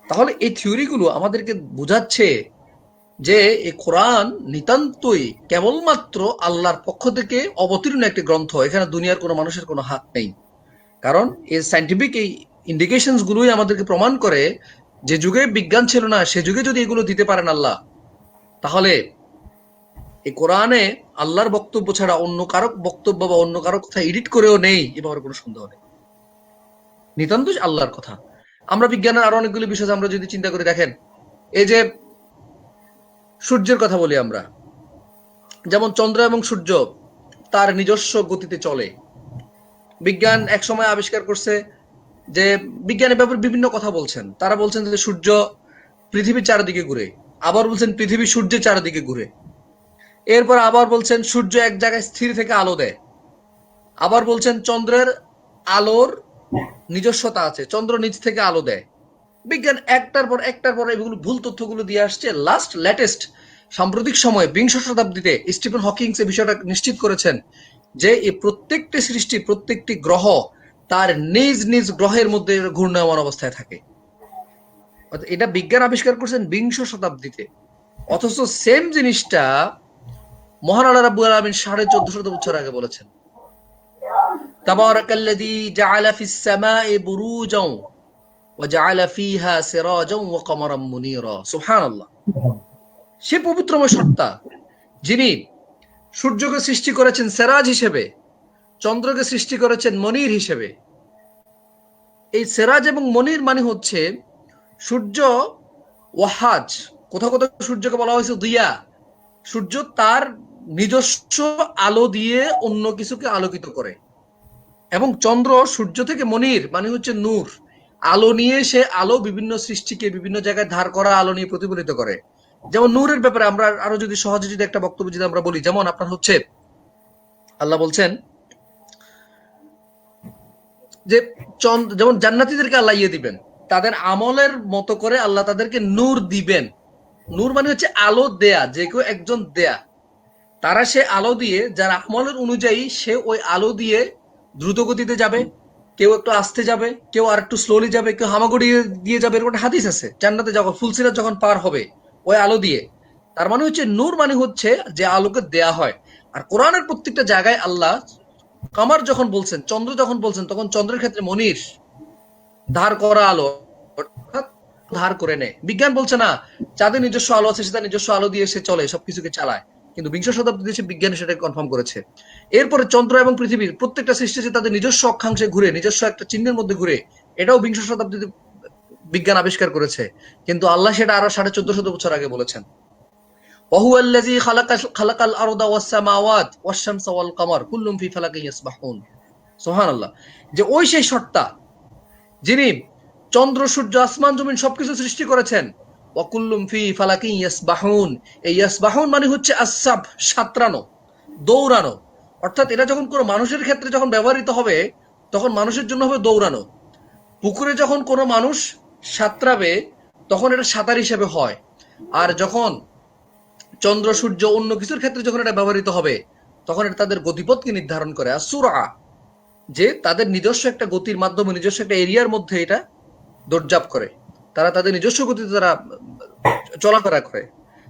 তাহলে এই থিওরিগুলো আমাদেরকে বোঝাচ্ছে যে এই কোরআন নিতান্তই কেবলমাত্র আল্লাহর পক্ষ থেকে অবতীর্ণ একটি গ্রন্থ, এখানে দুনিয়ার কোনো মানুষের কোনো হাত নেই। কারণ এই সায়েন্টিফিক এই ইন্ডিকেশনস গুলোই আমাদেরকে প্রমাণ করে যে যুগে বিজ্ঞান ছিল না, সে যুগে যদি এগুলো দিতে পারেন আল্লাহ, তাহলে এই কোরআনে আল্লাহর বক্তব্য ছাড়া অন্য কারো বক্তব্য বা অন্য কারো কথা এডিট করেও নেই, এ ব্যাপারে কোনো সন্দেহ নেই, নিতান্ত আল্লাহর কথা। আমরা বিজ্ঞানের আরো অনেকগুলো বিষয় আমরা যদি চিন্তা করে দেখেন, এই যে সূর্যের কথা বলি আমরা, যেমন চন্দ্র এবং সূর্য তার নিজস্ব গতিতে চলে। বিজ্ঞান এক সময় আবিষ্কার করছে যে বিজ্ঞানের ব্যাপারে বিভিন্ন কথা বলছেন, তারা বলছেন যে সূর্য পৃথিবীর চারিদিকে ঘুরে, আবার বলছেন পৃথিবী সূর্যের চারিদিকে ঘুরে, এরপর আবার বলছেন সূর্য এক জায়গায় স্থির থেকে আলো দেয়, আবার বলছেন চন্দ্রের আলোর নিজস্বতা আছে, চন্দ্র নিজ থেকে আলো দেয়। বিজ্ঞান একটার পর এগুলো ভুল তথ্যগুলো দিয়ে আসছে। লেটেস্ট সাম্প্রতিক সময়ে 20 শতাব্দীতে স্টিফেন হকিংস এই বিষয়টা নিশ্চিত করেছেন যে এই প্রত্যেকটি সৃষ্টি, প্রত্যেকটি গ্রহ তার নিজ নিজ গ্রহের মধ্যে ঘূর্ণায়মান অবস্থায় থাকে। এটা বিজ্ঞান আবিষ্কার করছেন 20 শতাব্দীতে, অথচ সেম জিনিসটা মহান আল্লাহ রাব্বুল আলামিন 1450 বছর আগে বলেছেন। তাবারাকাল্লাযী জাআলা ফিস সামাই বুরুজাও ওয়া জাআলা ফিহা সিরাজাও ওয়া কমারাম মুনীরা। সুবহানাল্লাহ। সে পবিত্রময় সত্তা যিনি সূর্যকে সৃষ্টি করেছেন সেরাজ হিসেবে, চন্দ্রকে সৃষ্টি করেছেন মনির হিসেবে। এই সেরাজ এবং মনির মানে হচ্ছে সূর্য ওয়াহাজ, কোথাও কোথাও সূর্যকে বলা হয়েছে দিয়া, সূর্য তার নিজস্ব আলো দিয়ে অন্য কিছুকে আলোকিত করে। এবং চন্দ্র সূর্য থেকে মনির মানে হচ্ছে নূর, আলো নিয়ে সে আলো বিভিন্ন সৃষ্টিকে বিভিন্ন জায়গায় ধার করা আলো নিয়ে প্রতিফলিত করে। যেমন নূরের ব্যাপারে আমরা আরো যদি সহজে যদি একটা বক্তব্য যদি আমরা বলি, যেমন আপনার হচ্ছে আল্লাহ বলছেন যে যেমন জান্নাতীদেরকে আল্লাহ ইয়ে দিবেন, তাদের আমলের মতো করে আল্লাহ তাদেরকে নূর দিবেন। নূর মানে হচ্ছে আলো দেয়া, যে কেউ একজন দেয়া, তারা সে আলো দিয়ে যার আমলের অনুযায়ী সে ওই আলো দিয়ে দ্রুত গতিতে যাবে, কেউ একটু আস্তে যাবে, কেউ আর একটু স্লোলি যাবে, কেউ হামাগুড়ি দিয়ে যাবে। এরকম একটা হাদিস আছে, জান্নাতে যখন ফুলসিরাত যখন পার হবে ওই আলো দিয়ে। তার মানে হচ্ছে নূর মানে হচ্ছে যে আলোকে দেয়া হয়। আর কোরআনের প্রত্যেকটা জায়গায় আল্লাহ কামার যখন বলছেন, চন্দ্র যখন বলছেন, তখন চন্দ্রের ক্ষেত্রে মনির, ধার করা আলো, অর্থাৎ ধার করে নেয়। বিজ্ঞান বলছে না চাঁদের নিজস্ব আলো আছে, সে তার নিজস্ব আলো দিয়ে সে চলে, সবকিছুকে চালায়। কিন্তু বিংশ শতাব্দীতে সে বিজ্ঞান সেটাকে কনফার্ম করেছে। এরপরে চন্দ্র এবং পৃথিবীর প্রত্যেকটা সৃষ্টি যে তাদের নিজস্ব অক্ষাংশে ঘুরে, নিজস্ব একটা চিহ্নের মধ্যে ঘুরে, এটাও বিংশ শতাব্দীতে বিজ্ঞান আবিষ্কার করেছে। কিন্তু আল্লাহ সেটা আরো 1450 বছর আগে বলেছেন। وهو الذي خلق الارض والسماوات والشمس والقمر كل في فلك يسبحون। সুবহানাল্লাহ। যে ওই সেই সত্তা যিনি চন্দ্র সূর্য আসমান জমিন সবকিছু সৃষ্টি করেছেন। ওয়াকুল্লুম ফি ফালাকিন ইয়াসবাহুন। এই ইয়াসবাহুন মানে হচ্ছে আসসাব, সাঁতরানো, দৌড়ানো। অর্থাৎ এটা যখন কোনো মানুষের ক্ষেত্রে যখন ব্যবহৃত হবে তখন মানুষের জন্য হবে দৌড়ানো। পুকুরে যখন কোনো মানুষ সাঁতরাবে তখন এটা সাঁতার হিসেবে হয়। আর যখন চন্দ্র সূর্য অন্য কিছুর ক্ষেত্রে যখন এটা ব্যবহৃত হবে তখন এটা তাদের গতিপথকে নির্ধারণ করে। আর সুরা, যে তাদের নিজস্ব একটা গতির মাধ্যমে নিজস্ব একটা এরিয়ার মধ্যে এটা দৌড়ঝাঁপ করে, তারা তাদের নিজস্ব গতিতে তারা চলাফেরা করে।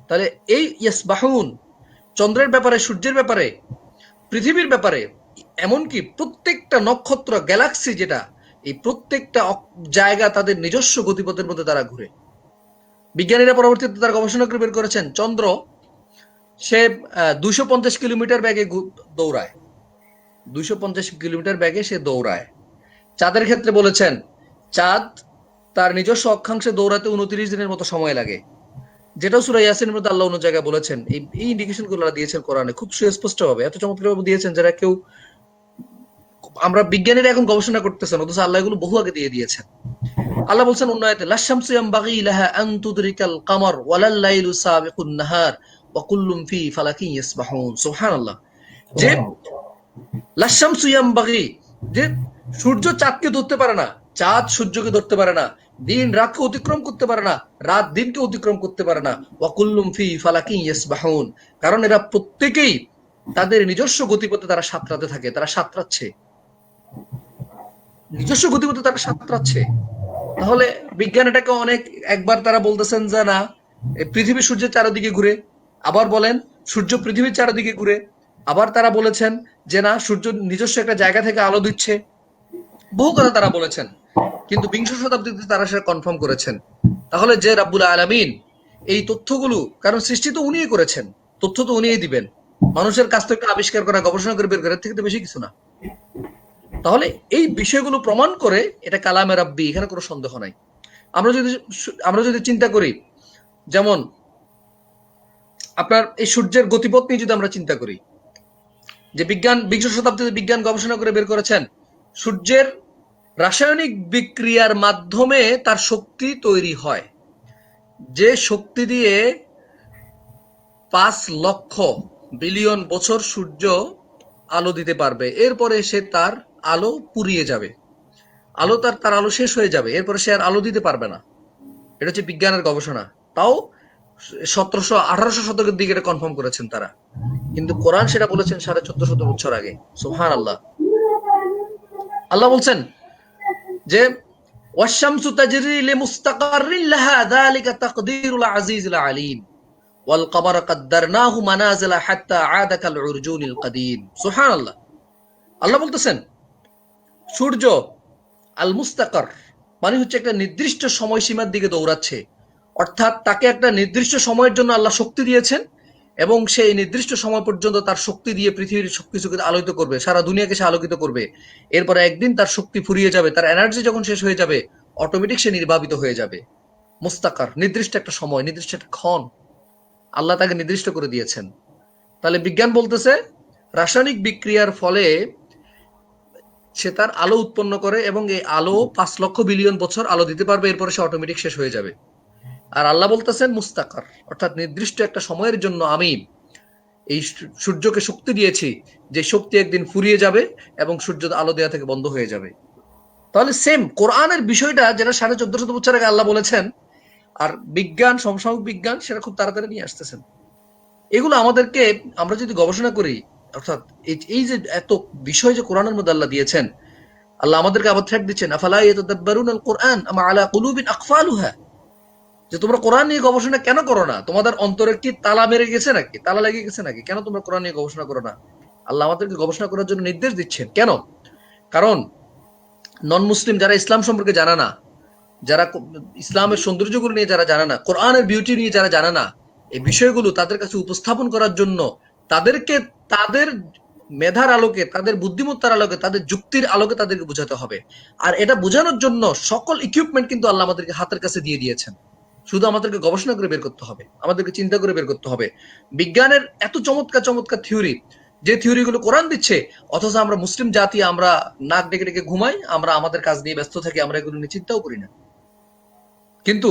তাহলে এই ইয়াসবাহুন চন্দ্রের ব্যাপারে, সূর্যের ব্যাপারে, পৃথিবীর ব্যাপারে, এমনকি প্রত্যেকটা নক্ষত্র গ্যালাক্সি যেটা, এই প্রত্যেকটা জায়গা তাদের নিজস্ব গতিপথের মধ্যে তারা ঘুরে। বিজ্ঞানীরা পরবর্তীতে তারা গবেষণা করে বের করেছেন চন্দ্র সে 250 কিলোমিটার বেগে দৌড়ায়, 250 কিলোমিটার বেগে সে দৌড়ায়। চাঁদের ক্ষেত্রে বলেছেন চাঁদ তার নিজস্ব অক্ষাংশে দৌড়াতে 29 দিনের মতো সময় লাগে, যেটাও সূরা ইয়াসিনের মধ্যে আল্লাহ অন্য জায়গায় বলেছেন। এই ইন্ডিকেশন গুলো দিয়েছেন কোরআনে খুব সুস্পষ্ট ভাবে, এত চমৎকার ভাবে দিয়েছেন যারা কেউ, আমরা বিজ্ঞানীরা এখন গবেষণা করতেছেন অথচ আল্লাহ এগুলো বহু আগে দিয়ে দিয়েছেন। আল্লাহ বলছেন অন্য আয়াতে লাশ-শামসু ইয়ানবাগি লাহা আন তুদরিকাল কামার ওয়ালাল লাইলু সাবিকুন নাহার ওয়া কুল্লুম ফি ফালাকিন ইয়াসবাহুন। সুবহানাল্লাহ। যে লাশ-শামসু ইয়ানবাগি, যে সূর্য চাঁদকে ধরতে পারে না, চাঁদ সূর্যকে ধরতে পারে না, দিন রাতকে অতিক্রম করতে পারে না, রাত দিনকে অতিক্রম করতে পারে না। ওয়া কুল্লুম ফি ফালাকিন ইয়াসবাহুন, কারণ এরা প্রত্যেকেই তাদের নিজস্ব গতিপথে তারা সাঁতরাতে থাকে, তারা সাঁতরাচ্ছে, নিজস্ব গতিপথে তারা সাঁতরাচ্ছে। তাহলে বিজ্ঞান এটাকে অনেক, একবার তারা বলতেছেন যে না পৃথিবী সূর্যের চারিদিকে ঘুরে, আবার বলেন সূর্য পৃথিবীর চারিদিকে ঘুরে, আবার তারা বলেছেন যে না সূর্য নিজস্ব একটা জায়গা থেকে আলো দিচ্ছে, বহু কথা তারা বলেছেন। কিন্তু বিংশ শতাব্দীতে তারা সেটা কনফার্ম করেছেন। তাহলে যে রাব্বুল আলামিন এই তথ্যগুলো, কারণ সৃষ্টি তো উনিই করেছেন, তথ্য তো উনিই দিবেন, মানুষের কাছ থেকে আবিষ্কার করা, গবেষণা করে বের করার থেকে তো বেশি কিছু না। তাহলে এই বিষয়গুলো প্রমাণ করে এটা কালামে রাব্বি, এখানে কোনো সন্দেহ নাই। আমরা যদি চিন্তা করি, যেমন আপনার এই সূর্যের গতিপথ নিয়ে যদি আমরা চিন্তা করি, যে বিজ্ঞান বিংশ শতাব্দীতে বিজ্ঞান গবেষণা করে বের করেছেন সূর্যের রাসায়নিক বিক্রিয়ার মাধ্যমে তার শক্তি তৈরি হয়, যে শক্তি দিয়ে 5 লক্ষ বিলিয়ন বছর সূর্য আলো দিতে পারবে, এরপরে সে তার আলো পুড়িয়ে যাবে, আলো তার আলো শেষ হয়ে যাবে, এরপরে সে আর আলো দিতে পারবে না। এটা হচ্ছে বিজ্ঞানের গবেষণা। তাও 1700-1800 শতকের দিকে এটা কনফার্ম করেছেন তারা। কিন্তু কোরআন সেটা বলেছেন 1450 বছর আগে। সুবহানাল্লাহ। আল্লাহ বলছেন যে ওয়াশ-শামসু তাজরি লিমুস্তাকাররিন লাহা যালিকা তাকদীরুল আজিজিল আলীম ওয়াল কমারা কাদ্দারনাহু মানাজিলা হাত্তা আদা কাল উরজুনিল কাদিম। সুবহানাল্লাহ। আল্লাহ বলতেছেন সূর্য আল মুস্তাকার মানে হচ্ছে একটা নির্দিষ্ট সময়সীমার দিকে দৌড়াচ্ছে, অর্থাৎ তাকে একটা নির্দিষ্ট সময়ের জন্য আল্লাহ শক্তি দিয়েছেন এবং সেই নির্দিষ্ট সময় পর্যন্ত তার শক্তি দিয়ে পৃথিবীর সবকিছুকে আলোকিত করবে, সারা দুনিয়াকে সে আলোকিত করবে। এরপরে একদিন তার শক্তি ফুরিয়ে যাবে, তার এনার্জি যখন শেষ হয়ে যাবে অটোমেটিক সে নির্বাপিত হয়ে যাবে। মুস্তাকার নির্দিষ্ট একটা সময়, নির্দিষ্ট একটা ক্ষণ আল্লাহ তাকে নির্দিষ্ট করে দিয়েছেন। তাহলে বিজ্ঞান বলতেছে রাসায়নিক বিক্রিয়ার ফলে সে তার আলো উৎপন্ন করে এবং এই আলো 5 লক্ষ বিলিয়ন বছর আলো দিতে পারবে, এরপরে সে অটোমেটিক শেষ হয়ে যাবে। আর আল্লাহ বলতেছেন মুস্তাকার, অর্থাৎ নির্দিষ্ট একটা সময়ের জন্য আমি এই সূর্যকে শক্তি দিয়েছি, যে শক্তি একদিন ফুরিয়ে যাবে এবং সূর্য আলো দেওয়া থেকে বন্ধ হয়ে যাবে। তাহলে সেম কোরআনের বিষয়টা যেটা 1450 বছর আগে আল্লাহ বলেছেন, আর বিজ্ঞান, সমসাময়িক বিজ্ঞান সেটা খুব তাড়াতাড়ি নিয়ে আসতেছেন। এগুলো আমাদেরকে, আমরা যদি গবেষণা করি, অর্থাৎ এই যে এত বিষয় যে কোরআনের মধ্যে আল্লাহ দিয়েছেন, আল্লাহ আমাদেরকে আবার থ্রেট দিচ্ছেন, আফালা ইয়াতাদাব্বারুনাল কুরআন আম আলা কুলুবিন আকফালুহা, যে তোমরা কোরআন নিয়ে গবেষণা কেন করো না? তোমাদের অন্তরে কি তালা মেরে গেছে নাকি, তালা লেগে গেছে নাকি? কেন তোমরা কোরআন নিয়ে গবেষণা করো না? আল্লাহ আমাদেরকে গবেষণা করার জন্য নির্দেশ দিচ্ছেন। কেন? কারণ নন মুসলিম যারা ইসলাম সম্পর্কে জানে না, যারা ইসলামের সৌন্দর্যগুলো নিয়ে যারা জানে না, কোরআনের বিউটি নিয়ে যারা জানে না, এই বিষয়গুলো তাদের কাছে উপস্থাপন করার জন্য তাদেরকে তাদের মেধার আলোকে, তাদের বুদ্ধিমত্তার আলোকে, তাদের যুক্তির আলোকে তাদেরকে বোঝাতে হবে। আর এটা বোঝানোর জন্য সকল ইকুইপমেন্ট কিন্তু আল্লাহ আমাদেরকে হাতের কাছে দিয়ে দিয়েছেন। শুধু আমাদেরকে গবেষণা করে বের করতে হবে, আমাদেরকে চিন্তা করে বের করতে হবে। বিজ্ঞানের এত চমৎকার চমৎকার থিওরি, যে থিওরিগুলো কোরআন দিচ্ছে, অথচ আমরা মুসলিম জাতি আমরা নাক ডেকে ডেকে ঘুমাই, আমরা আমাদের কাজ নিয়ে ব্যস্ত থাকি, আমরা এগুলো নিয়ে চিন্তাও করি না। কিন্তু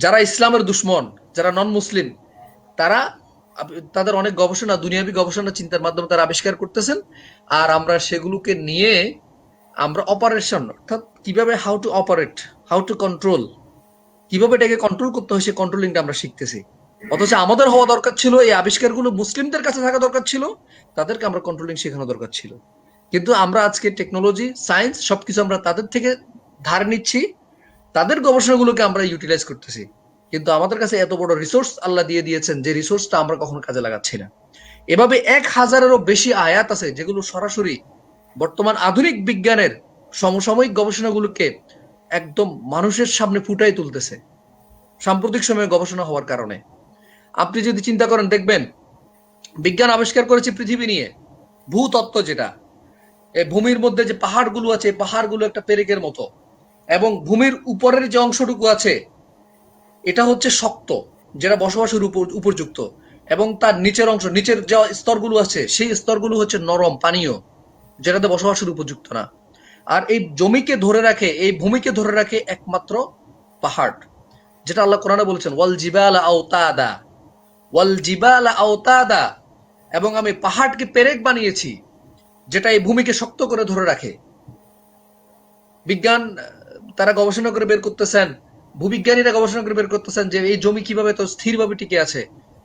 যারা ইসলামের দুশ্মন, যারা নন মুসলিম, তারা তাদের অনেক গবেষণা, দুনিয়াবী গবেষণা চিন্তার মাধ্যমে তারা আবিষ্কার করতেছেন, আর আমরা সেগুলোকে নিয়ে আমরা অপারেশন, অর্থাৎ কিভাবে how to operate, how to control, কিভাবে এটাকে কন্ট্রোল করতে হয়, সেই কন্ট্রোলিংটা আমরা শিখতেছি। অথচ আমাদের হওয়া দরকার ছিল, এই আবিষ্কারগুলো মুসলিমদের কাছে থাকা দরকার ছিল, তাদেরকে আমরা কন্ট্রোলিং শেখানো দরকার ছিল। কিন্তু আমরা আজকে টেকনোলজি, সায়েন্স সবকিছু আমরা তাদের থেকে ধার নিচ্ছি, তাদের গবেষণাগুলোকে আমরা ইউটিলাইজ করতেছি। কিন্তু আমাদের কাছে এত বড় রিসোর্স আল্লাহ দিয়ে দিয়েছেন, যে রিসোর্সটা আমরা কখনো কাজে লাগাচ্ছি না। এভাবে 1000-এরও বেশি আয়াত আছে যেগুলো সরাসরি বর্তমান আধুনিক বিজ্ঞানের সমসাময়িক গবেষণাগুলোকে একদম মানুষের সামনে ফুটাই তুলতেছে, সাম্প্রতিক সময়ে গবেষণা হওয়ার কারণে। আপনি যদি চিন্তা করেন, দেখবেন বিজ্ঞান আবিষ্কার করেছে পৃথিবী নিয়ে ভূতত্ত্ব, যেটা এই ভূমির মধ্যে যে পাহাড়গুলো আছে, পাহাড়গুলো একটা পেরেকের মতো, এবং ভূমির উপরের যে অংশটুকু আছে এটা হচ্ছে শক্ত, যেটা বসবাসের উপযুক্ত, এবং তার নিচের অংশ, নিচের যে স্তরগুলো আছে সেই স্তরগুলো হচ্ছে নরম, পানীয়, যেটাতে বসবাসের উপযুক্ত না। আর এই জমিকে ধরে রাখে, এই ভূমিকে ধরে রাখে একমাত্র পাহাড়, যেটা আল্লাহ কোরআনে বলেছেন ওয়াল জিবালা আওতাদা, ওয়াল জিবালা আওতাদা, এবং আমি পাহাড়কে পেরেক বানিয়েছি যেটা এই ভূমিকে শক্ত করে ধরে রাখে। বিজ্ঞান তারা গবেষণা করে বের করতেছেন, ভূবিজ্ঞানীরা গবেষণা করে বের করতেছেন যে এই জমি কিভাবে তো স্থিরভাবে টিকে আছে।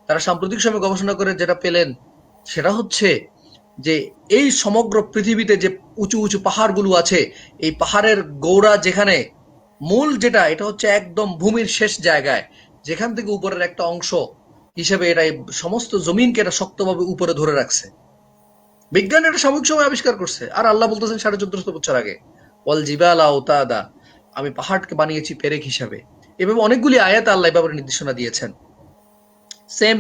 তারা সাম্প্রতিক সময় গবেষণা করে যেটা পেলেন, সেটা হচ্ছে যে এই সমগ্র পৃথিবীতে যে উঁচু উঁচু পাহাড়গুলো আছে, এই পাহাড়ের গোড়া যেখানে, মূল যেটা, এটা হচ্ছে একদম ভূমির শেষ জায়গায়, যেখান থেকে উপরের একটা অংশ হিসেবে এটা সমস্ত জমিনকে এটা শক্তভাবে উপরে ধরে রাখছে। বিজ্ঞান এটা সাময়িক সময় আবিষ্কার করছে, আর আল্লাহ বলতেছেন 1450 বছর আগে ওয়াল জিবালা আওতাদা, আমি পাহাড়কে বানিয়েছি পেরেক হিসাবে। এভাবে অনেকগুলি আয়াত আল্লাহ এভাবে নির্দেশনা দিয়েছেন। সেম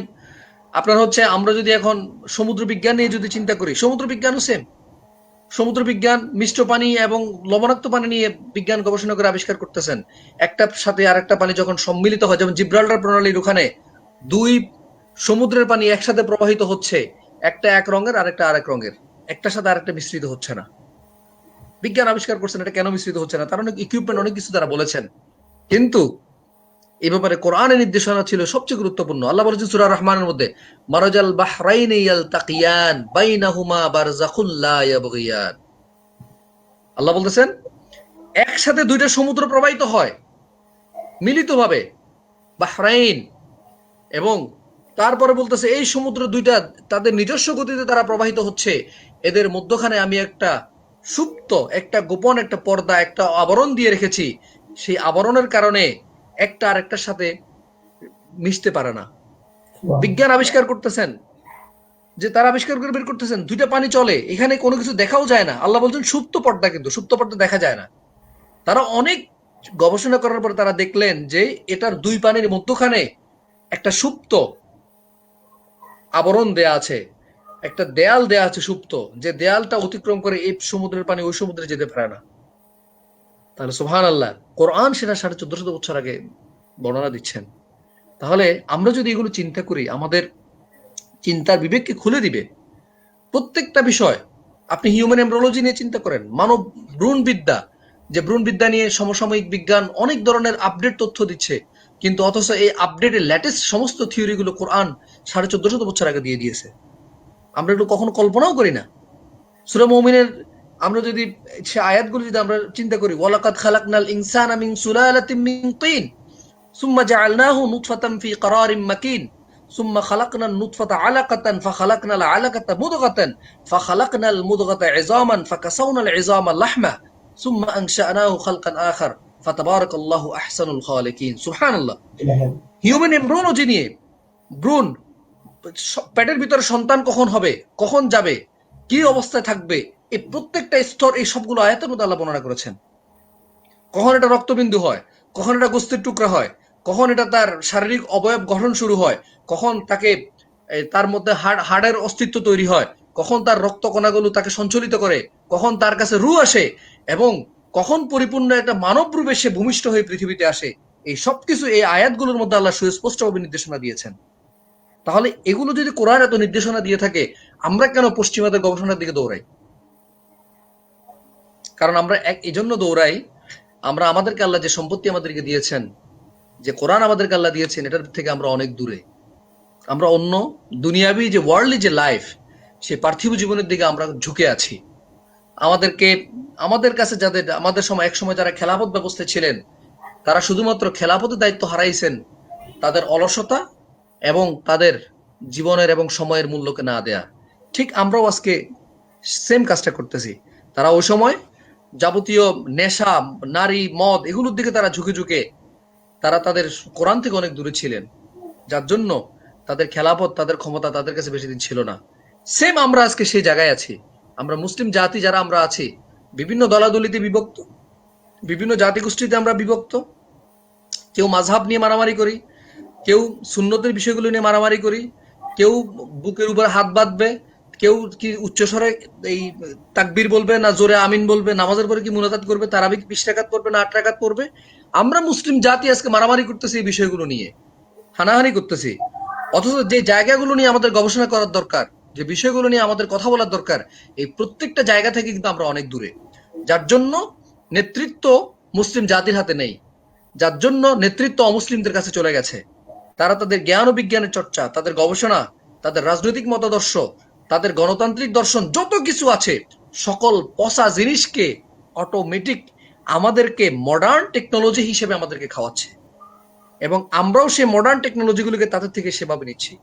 আপনার হচ্ছে, আমরা যদি এখন সমুদ্র বিজ্ঞান নিয়ে যদি চিন্তা করি, সমুদ্র বিজ্ঞানও সেম। সমুদ্র বিজ্ঞান মিষ্ট পানি এবং লবণাক্ত পানি নিয়ে বিজ্ঞান গবেষণা করে আবিষ্কার করতেছেন। একটার সাথে আরেকটা পানি যখন সম্মিলিত হয়, যেমন জিব্রাল্টার প্রণালীর ওখানে দুই সমুদ্রের পানি একসাথে প্রবাহিত হচ্ছে, একটা এক রঙের আরেকটা আরেক রঙের, একটার সাথে আরেকটা মিশ্রিত হচ্ছে না। বিজ্ঞান আবিষ্কার করছেন এটা কেন মিশ্রিত হচ্ছে না, তার অনেক ইকুইপমেন্ট, অনেক কিছু তারা বলেছেন। কিন্তু এই ব্যাপারে কোরআনের নির্দেশনা ছিল সবচেয়ে গুরুত্বপূর্ণ। আল্লাহ বলেছেন সূরা রহমানের মধ্যে, মারাজাল বাহরাইনি ইয়ালতাকিয়ান বাইনাহুমা বারযাখুন লা ইয়াবগিয়ান। আল্লাহ বলতেছেন একসাথে দুইটা সমুদ্র প্রবাহিত হয় মিলিতভাবে, বাহরাইন, এবং তারপরে বলতেছে এই সমুদ্র দুইটা তাদের নিজস্ব গতিতে তারা প্রবাহিত হচ্ছে, এদের মধ্যখানে আমি একটা সুপ্ত, একটা গোপন একটা পর্দা, একটা আবরণ দিয়ে রেখেছি, সেই আবরণের কারণে একটা আরেকটার সাথে মিশতে পারে না। বিজ্ঞান আবিষ্কার করতেছেন, যে তারা আবিষ্কার করে বের করতেছেন দুইটা পানি চলে, এখানে কোনো কিছু দেখাও যায় না। আল্লাহ বলছেন সুপ্ত পর্দা, কিন্তু সুপ্ত পর্দা দেখা যায় না। তারা অনেক গবেষণা করার পর তারা দেখলেন যে এটার দুই পানির মধ্যখানে একটা সুপ্ত আবরণ দেয়া আছে, একটা দেয়াল দেয়া আছে সুপ্ত, যে দেয়ালটা অতিক্রম করে এই সমুদ্রের পানি ওই সমুদ্রে যেতে পারে না। তাহলে সুবহানাল্লাহ, কোরআন সেটা 1450 বছর আগে বর্ণনা দিচ্ছেন। তাহলে আমরা যদি এগুলো চিন্তা করি, আমাদের চিন্তার বিবেককে খুলে দিবে। প্রত্যেকটা বিষয় আপনি হিউম্যান এমব্রিওলজি নিয়ে চিন্তা করেন, মানব ভ্রূণবিদ্যা, যে ভ্রূণবিদ্যা নিয়ে সমসাময়িক বিজ্ঞান অনেক ধরনের আপডেট তথ্য দিচ্ছে, কিন্তু অথচ এই আপডেটের লেটেস্ট সমস্ত থিওরিগুলো কোরআন 1450 বছর আগে দিয়ে দিয়েছে। আমরা এগুলো কখনো কল্পনাও করি না। সূরা মুমিনের আমরা যদি সে আয়াতগুলো যদি আমরা চিন্তা করি, ওয়ালাকাদ খালাকনাল ইনসানা মিন সুলালাতিন মিন তিন সুম্মা জাআলনাহু নুতফাতান ফি ক্বারারিম মাকিন সুম্মা খালাকনান নুতফাতা আলাকাতান ফাখালাকনাল আলাকাতা মুদগাতান ফাখালাকনাল মুদগাতা ইযামান ফাকাসাওনাল ইযামা লাহমা সুম্মা আনশা'নাহু খালকান আখার ফাতাবারাকাল্লাহু আহসানুল খালিকিন। সুবহানাল্লাহ। হিউম্যান এমব্রিওলজি নিয়ে, ভ্রূণ, পেটের ভিতরে সন্তান কখন হবে, কখন যাবে, কি অবস্থায় থাকবে, এই প্রত্যেকটা স্তর এই সবগুলো আয়াতের মধ্যে আল্লাহ বর্ণনা করেছেন। কখন এটা রক্তবিন্দু হয়, কখন এটা গোস্তের টুকরা হয়, কখন এটা তার শারীরিক অবয়ব গঠন শুরু হয়, কখন তাকে তার মধ্যে হাড়ের অস্তিত্ব তৈরি হয়, কখন তার রক্ত কণাগুলো তাকে সঞ্চালিত করে, কখন তার কাছে রূহ আসে, এবং কখন পরিপূর্ণ একটা মানব রূপে সে ভূমিষ্ঠ হয়ে পৃথিবীতে আসে। এই সবকিছু এই আয়াতগুলোর মধ্যে আল্লাহ সুস্পষ্টভাবে নির্দেশনা দিয়েছেন। তাহলে এগুলো যদি কোরআন এত নির্দেশনা দিয়ে থাকে, আমরা কেন পশ্চিমাদের গবেষণার দিকে দৌড়াই? কারণ আমরা এই জন্য দৌড়াই, আমরা আমাদেরকে আল্লাহ যে সম্পত্তি আমাদেরকে দিয়েছেন, যে কোরআন আমাদেরকে আল্লাহ দিয়েছেন, এটার থেকে আমরা অনেক দূরে। আমরা অন্য দুনিয়াবি যে ওয়ার্ল্ডলি যে লাইফ, সেই পার্থিব জীবনের দিকে আমরা ঝুঁকে আছি। আমাদের কাছে যাদের আমাদের সময় এক সময় যারা খেলাফত ব্যবস্থায় ছিলেন, তারা শুধুমাত্র খেলাফতের দায়িত্ব হারাইছেন তাদের অলসতা এবং তাদের জীবনের এবং সময়ের মূল্যকে না দেয়া। ঠিক আমরাও আজকে সেম কাজটা করতেছি। তারা ওই সময় যাবতীয় নেশা, নারী, মদ এগুলোর দিকে তারা ঝুঁকে ঝুঁকে তারা তাদের কোরআন থেকে অনেক দূরে ছিলেন, যার জন্য তাদের খেলাফত, তাদের ক্ষমতা তাদের কাছে বেশি দিন ছিল না। সেম আমরা আজকে সেই জায়গায় আছি। আমরা মুসলিম জাতি যারা আমরা আছি, বিভিন্ন দলাদলিতে বিভক্ত, বিভিন্ন জাতিগোষ্ঠীতে আমরা বিভক্ত। কেউ মাযহাব নিয়ে মারামারি করি, কেউ সুন্নতের বিষয়গুলো নিয়ে মারামারি করি, কেউ বুকের উপর হাত বাঁধবে, কেউ কি উচ্চস্বরে এই তাকবীর বলবে না জোরে আমিন বলবে, নামাজের পরে কি মুনাজাত করবে, তারাবি 20 রাকাত পড়বে না 8 রাকাত পড়বে। আমরা মুসলিম জাতি আজকে মারামারি করতেছি এই বিষয়গুলো নিয়ে, হানাহানি করতেছি। অথচ যে জায়গাগুলো নিয়ে আমাদের গবেষণা করার দরকার, যে বিষয়গুলো নিয়ে আমাদের কথা বলার দরকার, এই প্রত্যেকটা জায়গা থেকে কিন্তু আমরা অনেক দূরে। যার জন্য নেতৃত্ব মুসলিম জাতির হাতে নেই, যার জন্য নেতৃত্ব অমুসলিমদের কাছে চলে গেছে। তারা তাদের জ্ঞান ও বিজ্ঞানের চর্চা, তাদের গবেষণা, তাদের রাজনৈতিক মতাদর্শ, তাদের গণতান্ত্রিক দর্শন, যত কিছু আছে সকল পচা জিনিসকে অটোমেটিক আমাদেরকে মডার্ন টেকনোলজি হিসেবে আমাদেরকে খাওয়াচ্ছে, এবং আমরাও সেই মডার্ন টেকনোলজিগুলোকে তাদের থেকে সেভাবে নিচ্ছি।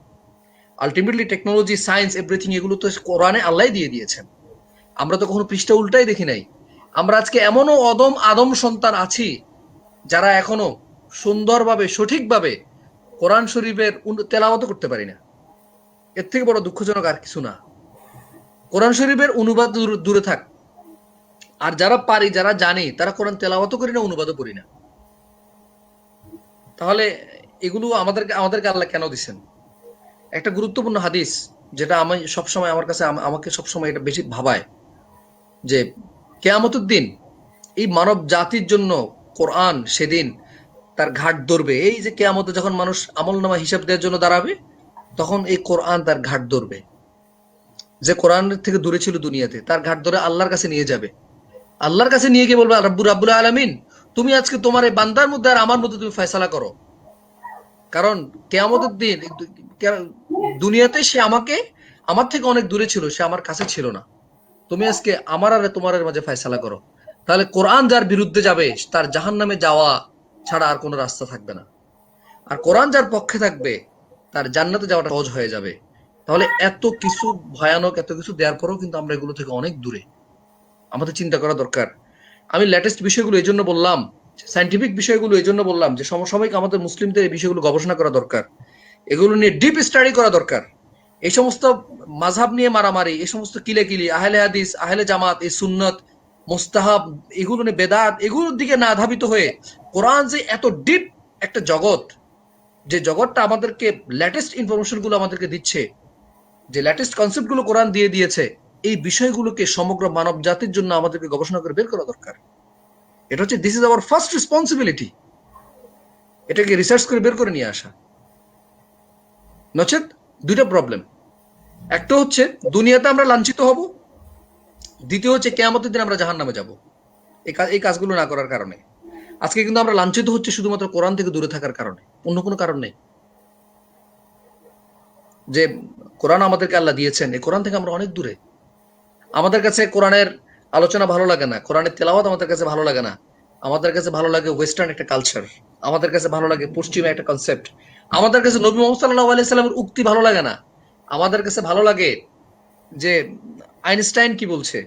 আলটিমেটলি টেকনোলজি, সায়েন্স, এভরিথিং এগুলো তো কোরআনে আল্লাহ দিয়ে দিয়েছেন। আমরা তো কখনো পৃষ্ঠা উল্টাই দেখি নাই। আমরা আজকে এমনও আদম সন্তান আছি যারা এখনো সুন্দরভাবে, সঠিকভাবে কোরআন শরীফের তেলাওয়াত করতে পারি না। এর থেকে বড় দুঃখজনক আর কিছু না। কোরআন শরীফের অনুবাদ দূরে থাক, আর যারা পারি, যারা জানি, তারা কোরআন তেলাওয়াতও করি না, অনুবাদও করি না। তাহলে এগুলো আমাদেরকে আল্লাহ কেন দিচ্ছেন? একটা গুরুত্বপূর্ণ হাদিস যেটা আমি সবসময় আমাকে সবসময় এটা বেশি ভাবায়, যে কিয়ামতের দিন এই মানব জাতির জন্য কোরআন সেদিন তার ঘাট ধরবে। এই যে কিয়ামতে যখন মানুষ আমলনামা হিসাব দেওয়ার জন্য দাঁড়াবে, তখন এই কোরআন তার ঘাট ধরবে। যে কোরআনের থেকে দূরে ছিল দুনিয়াতে, তার ঘাট ধরে আল্লাহর কাছে নিয়ে যাবে। আল্লাহর কাছে নিয়ে গিয়ে বলবে, রাব্বুল আলামিন, তুমি আজকে তোমার এই বান্দার মধ্যে আর আমার মধ্যে তুমি ফয়সালা করো। কারণ কিয়ামতের দিন দুনিয়াতে সে আমার থেকে অনেক দূরে ছিল, সে আমার কাছে ছিল না। তুমি আজকে আমার আর তোমার মাঝে ফয়সালা করো। তাহলে কোরআন যার বিরুদ্ধে যাবে, তার জাহান্নামে যাওয়া ছাড়া আর কোনো রাস্তা থাকবে না। আর কোরআন যার পক্ষে থাকবে, তার জান্নাতে যাওয়াটা সহজ হয়ে যাবে। তাহলে এত কিছু ভয়ানক, এত কিছু দেওয়ার পরেও কিন্তু আমরা এগুলো থেকে অনেক দূরে। আমাদের চিন্তা করা দরকার। আমি লেটেস্ট বিষয়গুলো এই জন্য বললাম, সায়েন্টিফিক বিষয়গুলো এই জন্য বললাম, যে সমসাময়িক আমাদের মুসলিমদের এই বিষয়গুলো গবেষণা করা দরকার, এগুলো নিয়ে ডিপ স্টাডি করা দরকার। এই সমস্ত মাযহাব নিয়ে মারামারি, এই সমস্ত কিলেকিলি, আহলে হাদিস, আহলে জামাত, এই সুন্নত, মুস্তাহাব, এগুলো নিয়ে বেদাত, এগুলোর দিকে না ধাবিত হয়ে কোরআন যে এত ডিপ একটা জগৎ, যে জগৎটা আমাদেরকে লেটেস্ট ইনফরমেশন গুলো আমাদেরকে দিচ্ছে, যে লেটেস্ট কনসেপ্ট গুলো কোরআন দিয়ে দিয়েছে, এই বিষয়গুলোকে সমগ্র মানব জাতির জন্য আমাদেরকে গবেষণা করে বের করা দরকার। এটা হচ্ছে this is our first responsibility, এটাকে রিসার্চ করে বের করে নিয়ে আসা। নচেত দুইটা প্রবলেম, একটা হচ্ছে দুনিয়াতে আমরা লাঞ্ছিত হব, দ্বিতীয় হচ্ছে কিয়ামতের দিন আমরা জাহান্নামে যাব এই কাজগুলো না করার কারণে। আজকে কিন্তু আমরা লাঞ্ছিত হচ্ছে শুধুমাত্র কোরআন থেকে দূরে থাকার কারণে, অন্য কোনো কারণ নেই। যে কোরআন আমাদেরকে আল্লাহ দিয়েছেন, এই কোরআন থেকে আমরা অনেক দূরে। আমাদের কাছে কোরআনের আলোচনা ভালো লাগে না, কোরআনের তেলাওয়াত আমাদের কাছে ভালো লাগে না। আমাদের কাছে ভালো লাগে ওয়েস্টার্ন একটা কালচার, আমাদের কাছে ভালো লাগে পশ্চিমা একটা কনসেপ্ট, আমাদের কাছে নবী মুহাম্মদ সাল্লাল্লাহু আলাইহি সাল্লামের উক্তি ভালো লাগে না, আমাদের কাছে ভালো লাগে যে আইনস্টাইন কি বলছে,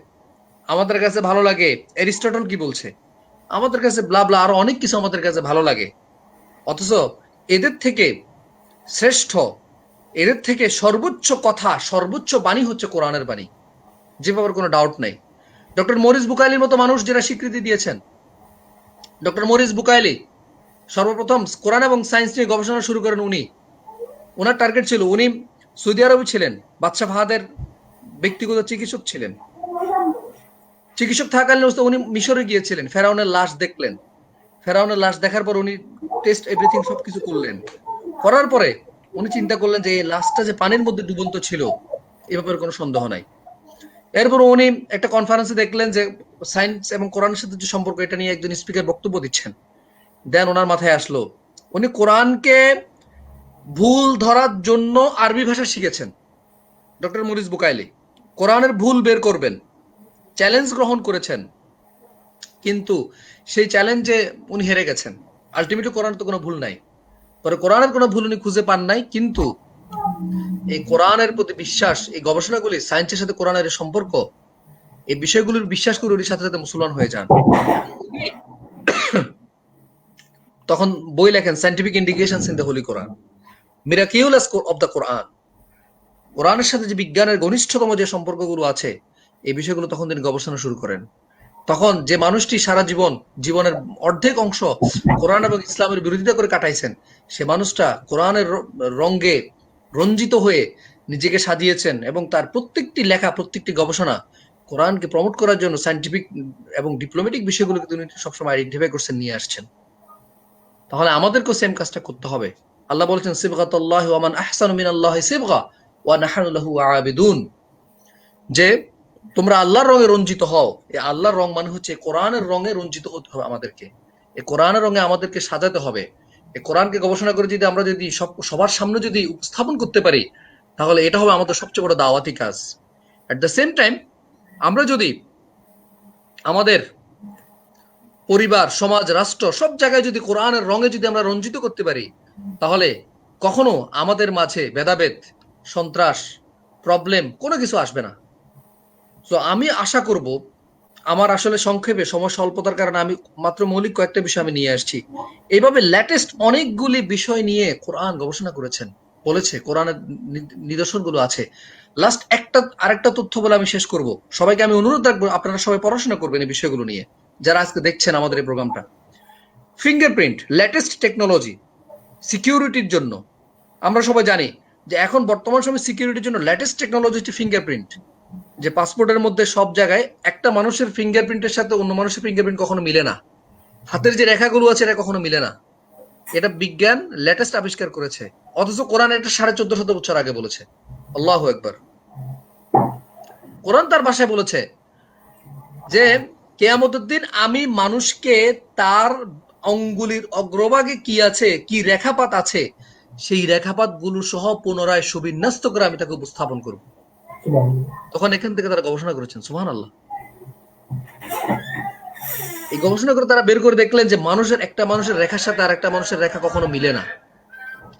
আমাদের কাছে ভালো লাগে অ্যারিস্টটল কি বলছে, আমাদের কাছে ব্লা ব্লা আরো অনেক কিছু আমাদের কাছে ভালো লাগে। অথচ এদের থেকে শ্রেষ্ঠ, এদের থেকে সর্বোচ্চ কথা, সর্বোচ্চ বাণী হচ্ছে কোরআনের বাণী, যে ব্যাপারে কোনো ডাউট নাই। ডক্টর মরিস বুকাইলির মতো মানুষ যারা স্বীকৃতি দিয়েছেন, ডক্টর মরিস বুকাইলি সর্বপ্রথম কোরআন এবং সায়েন্স নিয়ে গবেষণা শুরু করেন উনি। ওনার টার্গেট ছিল, উনি সৌদি আরবে ছিলেন, বাদশাহ ফাহাদের ব্যক্তিগত চিকিৎসক ছিলেন। চিকিৎসক থাকাকালীন অবস্থায় উনি মিশরে গিয়েছিলেন, ফেরাউনের লাশ দেখলেন। ফেরাউনের লাশ দেখার পর উনি টেস্ট এভরিথিং সবকিছু করলেন। করার পরে উনি চিন্তা করলেন যে এই লাশটা যে পানির মধ্যে ডুবন্ত ছিল এ ব্যাপারে কোনো সন্দেহ নাই। এরপর উনি একটা কনফারেন্সে দেখলেন যে সায়েন্স এবং কোরআনের সাথে যে সম্পর্ক, এটা নিয়ে একজন স্পিকার বক্তব্য দিচ্ছেন। দেন ওনার মাথায় আসলো উনি কোরআনকে ভুল ধরার জন্য আরবি ভাষা শিখেছেন। ডক্টর মরিস বুকাইলি কোরআনের ভুল বের করবেন, চ্যালেঞ্জ গ্রহণ করেছেন, কিন্তু সেই চ্যালেঞ্জে উনি হেরে গেছেন। আলটিমেটলি কোরআনের তো কোনো ভুল নাই, পরে কোরআনের কোনো ভুল উনি খুঁজে পান নাই, কিন্তু এই কোরআনের প্রতি বিশ্বাস, এই গবেষণাগুলি, সায়েন্সের সাথে কোরআনের সম্পর্ক, এই বিষয়গুলোর বিশ্বাস করে উনি সাথে সাথে মুসলমান হয়ে যান। তখন বই লেখেন scientific indications in the holy Quran, miraculous of the Quran. কোরআনের সাথে যে বিজ্ঞানের ঘনিষ্ঠতম যে সম্পর্কগুলো আছে, এই বিষয়গুলো তখন তিনি গবেষণা শুরু করেন। তখন যে মানুষটি সারা জীবনের অর্ধেক অংশ কোরআন এবং ইসলামের বিরোধিতা করে কাটাইছেন, সে মানুষটা কোরআনের রঙে রঞ্জিত হয়ে নিজেকে সাজিয়েছেন এবং তার প্রত্যেকটি লেখা, প্রত্যেকটি গবেষণা কোরআনকে প্রমোট করার জন্য সায়েন্টিফিক এবং ডিপ্লোম্যাটিক বিষয়গুলোকে তিনি সবসময় আইডেন্টিফাই করছেন, নিয়ে আসছেন। তাহলে আমাদেরকেও সেম কাজটা করতে হবে। আল্লাহ বলেছেন সিবগাতুল্লাহি ওয়া মান আহসানু মিনাল্লাহি সিবগা ওয়া নাহনু লাহু আবিদুন, যে তোমরা আল্লাহর রঙে রঞ্জিত হও। এই আল্লাহর রং মানে হচ্ছে কোরআনের রঙে রঞ্জিত হতে হবে আমাদেরকে, এই কোরআনের রঙে আমাদেরকে সাজাতে হবে। এই কোরআনকে গবেষণা করে যদি আমরা যদি সবার সামনে যদি উপস্থাপন করতে পারি, তাহলে এটা হবে আমাদের সবচেয়ে বড় দাওয়াতি কাজ। এট দ্য সেম টাইম আমরা যদি আমাদের পরিবার, সমাজ, রাষ্ট্র সব জায়গায় যদি কোরআনের রঙে যদি আমরা রঞ্জিত করতে পারি, তাহলে কখনো আমাদের মাঝে ভেদাভেদ, সন্ত্রাস, প্রবলেম কোনো কিছু আসবে না। তো আমি আশা করব, আমার আসলে সংক্ষেপে সময় স্বল্পতার কারণে আমি মাত্র মৌলিক কয়েকটা বিষয় আমি নিয়ে আসছি। এইভাবে লেটেস্ট অনেকগুলি বিষয় নিয়ে কোরআন গবেষণা করেছেন, বলেছে, কোরআনের নিদর্শনগুলো আছে। লাস্ট আরেকটা তথ্য বলে আমি শেষ করব। সবাইকে আমি অনুরোধ রাখবো, আপনারা সবাই পড়াশোনা করবেন এই বিষয়গুলো নিয়ে, যারা আজকে দেখছেন আমাদের এই প্রোগ্রামটা। ফিঙ্গারপ্রিন্ট, লেটেস্ট টেকনোলজি সিকিউরিটির জন্য। আমরা সবাই জানি যে এখন বর্তমান সময় সিকিউরিটির জন্য লেটেস্ট টেকনোলজি হচ্ছে ফিঙ্গারপ্রিন্ট। যে পাসপোর্টের মধ্যে সব জায়গায় একটা মানুষের ফিঙ্গারপ্রিন্টের সাথে অন্য মানুষের ফিঙ্গারপ্রিন্ট কখনো মিলে না, হাতের যে রেখাগুলো আছে এটা কখনো মিলে না। এটা বিজ্ঞান লেটেস্ট আবিষ্কার করেছে, অথচ কোরআন এটা 1450 বছর আগে বলেছে। আল্লাহু আকবার। কোরআন তার ভাষায় বলেছে যে কিয়ামতের দিন আমি মানুষকে তার অঙ্গুলির অগ্রভাগে কি আছে, কি রেখাপাত আছে, সেই রেখাপাত গুলো সহ পুনরায় সুবিন্যস্ত করে আমি তাকে উপস্থাপন করব। তখন এখান থেকে তারা গবেষণা করেছেন, সুবহানাল্লাহ। এই গবেষণা করে তারা বের করে দেখলেন যে একটা মানুষের রেখার সাথে আর একটা মানুষের রেখা কখনো মিলে না।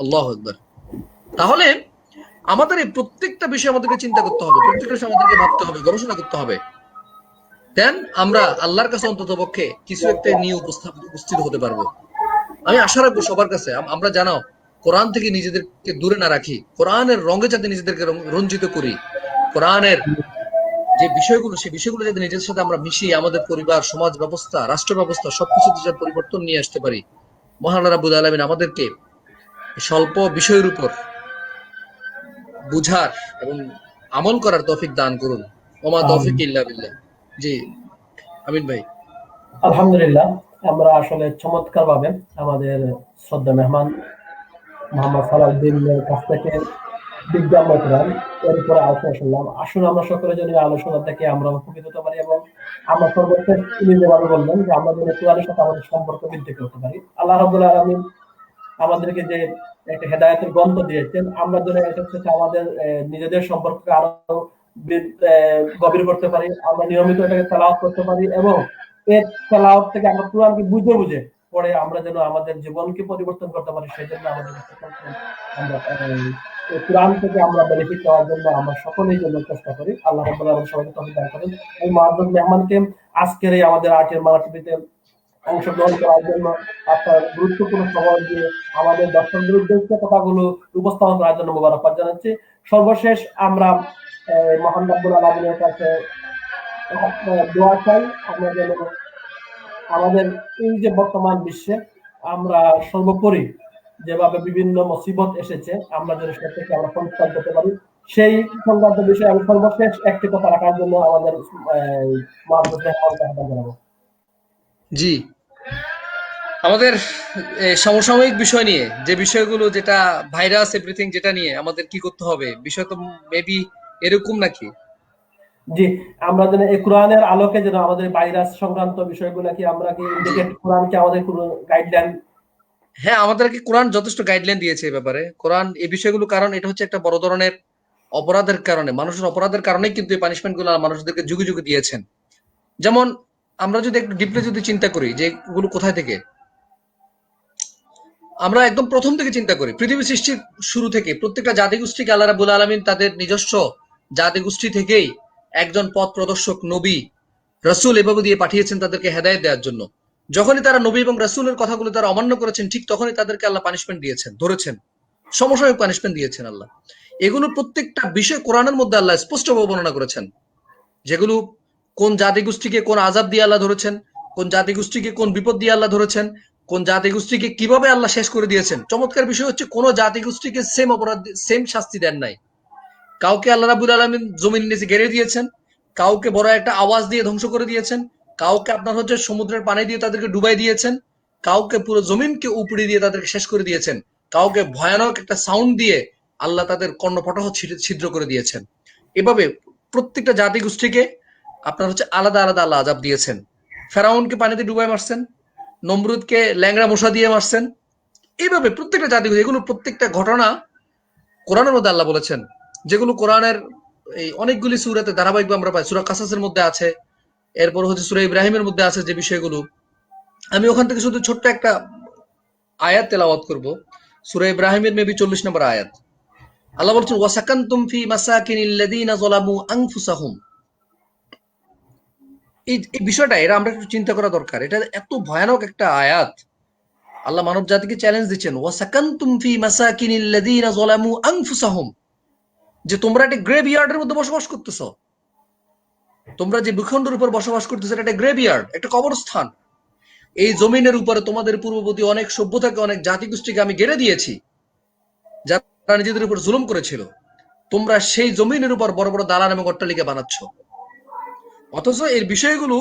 আল্লাহু আকবার। তাহলে আমাদের এই প্রত্যেকটা বিষয় আমাদেরকে চিন্তা করতে হবে, প্রত্যেকটা বিষয় আমাদেরকে ভাবতে হবে, গবেষণা করতে হবে। দেন আমরা আল্লাহর কাছে অন্তত পক্ষে কিছু একটা নিয়ে উপস্থিত হতে পারবো। আমি আশা রাখবো সবার কাছে, আমরা জানাও কোরআন থেকে নিজেদেরকে দূরে না রাখি, কোরআনের রঙে যাতে নিজেদেরকে রঞ্জিত করি, কোরআনের যে বিষয়গুলো, সেই বিষয়গুলো যাতে নিজেদের সাথে আমরা মিশিয়ে আমাদের পরিবার, সমাজ ব্যবস্থা, রাষ্ট্র ব্যবস্থা সবকিছুতে যাতে পরিবর্তন নিয়ে আসতে পারি। মহান আল্লাহ রাব্বুল আলামিন আমাদেরকে স্বল্প বিষয়ের উপর বুঝার এবং আমল করার তৌফিক দান করুন। ওমা তৌফিক ইল্লা বিল্লাহ। জি আমিন ভাই। আলহামদুলিল্লাহ, আমরা আসলে চমৎকার ভাবে আমাদের শ্রদ্ধা মেহমান মোহাম্মদ সালাউদ্দিনের কাছ থেকে বিজ্ঞান কোরআন এর উপরে আলোচনা শুনলাম। আসুন আমরা সকলে যেন এই আলোচনা থেকে আমরা উপকৃত হতে পারি এবং আমরা সর্বশেষ তিনি যেভাবে বললেন যে আমরা যেন কোরআনের সাথে আমাদের সম্পর্ক বৃদ্ধি করতে পারি। আল্লাহ রাব্বুল আলামিন আমাদেরকে যে একটা হেদায়েতের গ্রন্থ দিয়েছেন, আমরা যেন এটার সাথে আমাদের নিজেদের সম্পর্ককে আরো গভীর করতে পারি, আমরা নিয়মিত এটাকে তেলাওয়াত করতে পারি এবং এর তেলাওয়াত থেকে আমরা কোরআনকে বুঝে বুঝে পরে আমরা যেন আমাদের জীবনকে পরিবর্তন করতে পারি। সেই জন্য আমাদের আমরা এই কোরআন থেকে আমরা বেনিফিট পাওয়ার জন্য আমরা সকলেই যেন চেষ্টা করি। আল্লাহ রাব্বুল আলামিন সবাইকে তৌফিক দান করেন। এই মহাজন মেহমানকে আজকের এই আমাদের আর্টের মালা টিভিতে অংশগ্রহণ করার জন্য আপনার গুরুত্বপূর্ণ সময় দিয়ে আমাদের দর্শকদের উদ্দেশ্যে কথাগুলো উপস্থাপন করার জন্য মোবারকবাদ জানাচ্ছি। সর্বশেষ আমরা মহান রব্বুল আলামিনের কাছে দোয়া চাই আমরা যেন আমাদের এই যে বর্তমান বিশ্বে আমরা সর্বোপরি যেভাবে বিভিন্ন মুসিবত এসেছে আমরা যেন সেটা থেকে আমরা পরিত্রাণ পেতে পারি, সেই সংক্রান্ত বিষয়ে আমি সর্বশেষ একটি কথা রাখার জন্য আমাদের মহাপ্রভুকে আহ্বান জানাবো। জি, আমাদের সমসাময়িক বিষয় নিয়ে যে বিষয়গুলো, যেটা ভাইরাস এভরিথিং, যেটা নিয়ে আমাদের কি করতে হবে, বিষয় তো মেবি এরকম নাকি? জি, আমরা যেন এই কোরআনের আলোকে যেন আমাদের ভাইরাস সংক্রান্ত বিষয়গুলো কি আমরা কি ইন্ডিকেট কোরআনকে আমাদের কোনো গাইডলাইন? হ্যাঁ, আমাদেরকে কোরআন যথেষ্ট গাইডলাইন দিয়েছে এই ব্যাপারে। কোরআন এই বিষয়গুলো, কারণ এটা হচ্ছে একটা বড় ধরনের অপরাধের কারণে, মানুষের অপরাধের কারণেই কিন্তু এই পানিশমেন্ট গুলো মানুষদেরকে যুগে যুগে দিয়েছেন। যেমন আমরা যদি একটু ডিপলি যদি চিন্তা করি যে এগুলো কোথায় থেকে, আমরা একদম প্রথম থেকে চিন্তা করি, পৃথিবী সৃষ্টির শুরু থেকে প্রত্যেকটা জাতিগোষ্ঠীকে আল্লাহ রাব্বুল আলামিন তাদের নিজস্ব জাতিগোষ্ঠী থেকেই একজন পথ প্রদর্শক নবী রাসূল এভাবে দিয়ে পাঠিয়েছেন তাদেরকে হেদায়েত দেওয়ার জন্য। যখনই তারা নবী এবং রাসূলের কথাগুলো তারা অমান্য করেছেন, ঠিক তখনই তাদেরকে আল্লাহ পানিশমেন্ট দিয়েছেন, ধরেছেন, সমসাময়িক পানিশমেন্ট দিয়েছেন আল্লাহ। এগুলো প্রত্যেকটা বিষয় কোরআনের মধ্যে আল্লাহ স্পষ্টভাবে বর্ণনা করেছেন, যেগুলো কোন জাতিগোষ্ঠীকে কোন আযাব দিয়ে আল্লাহ ধরেছেন, কোন জাতিগোষ্ঠীকে কোন বিপদ দিয়ে আল্লাহ ধরেছেন, কোন জাতিগোষ্ঠীকে কিভাবে আল্লাহ শেষ করে দিয়েছেন। চমৎকার বিষয় হচ্ছে কোন জাতিগোষ্ঠীকে সেম অপরাধ সেম শাস্তি দেন নাই। কাউকে আল্লাহ রাব্বুল আলামিন জমিন নিচে গেড়ে দিয়েছেন, কাউকে বড় একটা আওয়াজ দিয়ে ধ্বংস করে দিয়েছেন, কাউকে আপনার হচ্ছে সমুদ্রের পানি দিয়ে তাদেরকে ডুবাই দিয়েছেন, কাউকে পুরো জমিনকে উপড়ে দিয়ে তাদেরকে শেষ করে দিয়েছেন, কাউকে ভয়ানক একটা সাউন্ড দিয়ে আল্লাহ তাদের কর্ণপটহ ছিদ্র করে দিয়েছেন। এভাবে প্রত্যেকটা জাতিগোষ্ঠীকে আপনার হচ্ছে আলাদা আলাদা আল্লাহ আযাব দিয়েছেন। ফেরাউনকে পানিতে ডুবাই মারছেন, নমরুদকে ল্যাংড়া মশা দিয়ে মারছেন। এইভাবে প্রত্যেকটা জাতিগোষ্ঠী, এগুলো প্রত্যেকটা ঘটনা কোরআনের মধ্যে আল্লাহ বলেছেন, যেগুলো কোরআনের এই অনেকগুলি সূরাতে ধারাবাহিকভাবে আমরা পাই। সূরা কাসাসের মধ্যে আছে, এরপর হচ্ছে সূরা ইব্রাহিমের মধ্যে আছে যে বিষয়গুলো। আমি ওখান থেকে শুধু ছোট্ট একটা আয়াত তেলাওয়াত করব, সূরা ইব্রাহিমের মেবি 40 নম্বর আয়াত। আল্লাহ বলছেন, ওয়াসাকানতুম ফি মাসাকিনিল্লাযিনা যালামু আনফুসাহুম। এই বিষয়টা এরা আমরা একটু চিন্তা করা দরকার। এটা এত ভয়ানক একটা আয়াত। আল্লাহ মানব জাতিকে চ্যালেঞ্জ দিচ্ছেন, ওয়াসাকানতুম ফি মাসাকিনিল্লাযিনা যালামু আনফুসাহুম, যে তোমরা একটা গ্রেভইয়ার্ডের মধ্যে বসবাস করতেছো। তোমরা যে ভূখণ্ডের উপর বসবাস করতেছো এটা একটা গ্রেভইয়ার্ড, একটা কবরস্থান। এই জমিনের উপরে তোমাদের পূর্ববর্তী অনেক সভ্যতাকে, অনেক জাতিগোষ্ঠীকে আমি গেড়ে দিয়েছি, যারা নিজেদের উপর জুলুম করেছিল। তোমরা সেই জমিনের উপর বড় বড় দালান এবং অট্টালিকা বানাচ্ছ। অথচ এর বিষয়গুলো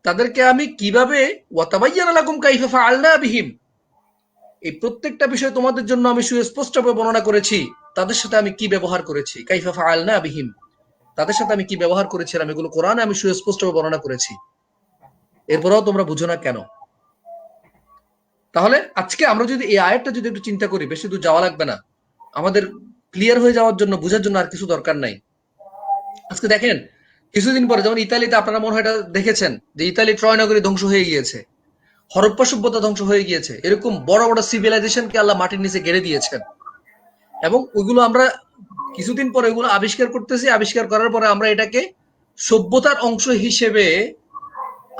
তাদেরকে আমি কিভাবে, ওয়াতাবায়্যানা লাকুম কাইফা ফাআলনা বিহিম, এই প্রত্যেকটা বিষয় তোমাদের জন্য আমি সুস্পষ্টভাবে বর্ণনা করেছি। তাদের সাথে আমি কি ব্যবহার করেছি, কাইফা ফাআলনা বিহিম, তাদের সাথে আমি কি ব্যবহার করেছিলাম, এগুলো কোরআনে আমি সুস্পষ্টভাবে বর্ণনা করেছি। এরপরেও তোমরা বুঝো না কেন? তাহলে আজকে আমরা যদি এই আয়াতটা যদি একটু চিন্তা করি, বেশি দূর যাওয়া লাগবে না, আমাদের ক্লিয়ার হয়ে যাওয়ার জন্য, বোঝার জন্য আর কিছু দরকার নাই। আজকে দেখেন, কিছুদিন পরে যেমন ইতালিতে আপনারা মনে হয় এটা দেখেছেন যে ইতালি ট্রয় নগরী ধ্বংস হয়ে গিয়েছে, হরপ্পা সভ্যতা ধ্বংস হয়ে গিয়েছে। এরকম বড় বড় সিভিলাইজেশনকে আল্লাহ মাটির নিচে গেড়ে দিয়েছেন, এবং ওইগুলো আমরা কিছুদিন পরে ওইগুলো আবিষ্কার করতেছি। আবিষ্কার করার পরে আমরা এটাকে সভ্যতার অংশ হিসেবে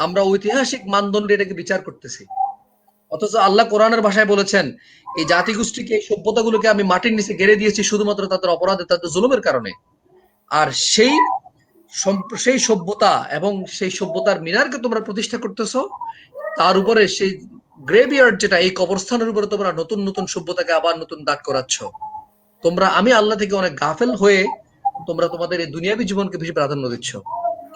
আমরা ঐতিহাসিক মানদণ্ডে এটাকে বিচার করতেছি। অথচ আল্লাহ কোরআনের ভাষায় বলেছেন, এই জাতিগোষ্ঠীকে, এই সভ্যতাগুলোকে আমি মাটির নিচে গেড়ে দিয়েছি শুধুমাত্র তাদের অপরাধে, তাদের জুলুমের কারণে। আর সেই সভ্যতা এবং সেই সভ্যতার মিনারকে তোমরা প্রতিষ্ঠা করতেছ, তার উপরে সেই গ্রেভিয়ার্ড, যেটা এই কবরস্থানের উপরে তোমরা নতুন নতুন সভ্যতাকে আবার নতুন দাঁড় করাচ্ছ। তোমরা আমি আল্লাহ থেকে অনেক গাফেল হয়ে তোমরা তোমাদের এই দুনিয়াবী জীবনকে বেশি প্রাধান্য দিচ্ছ।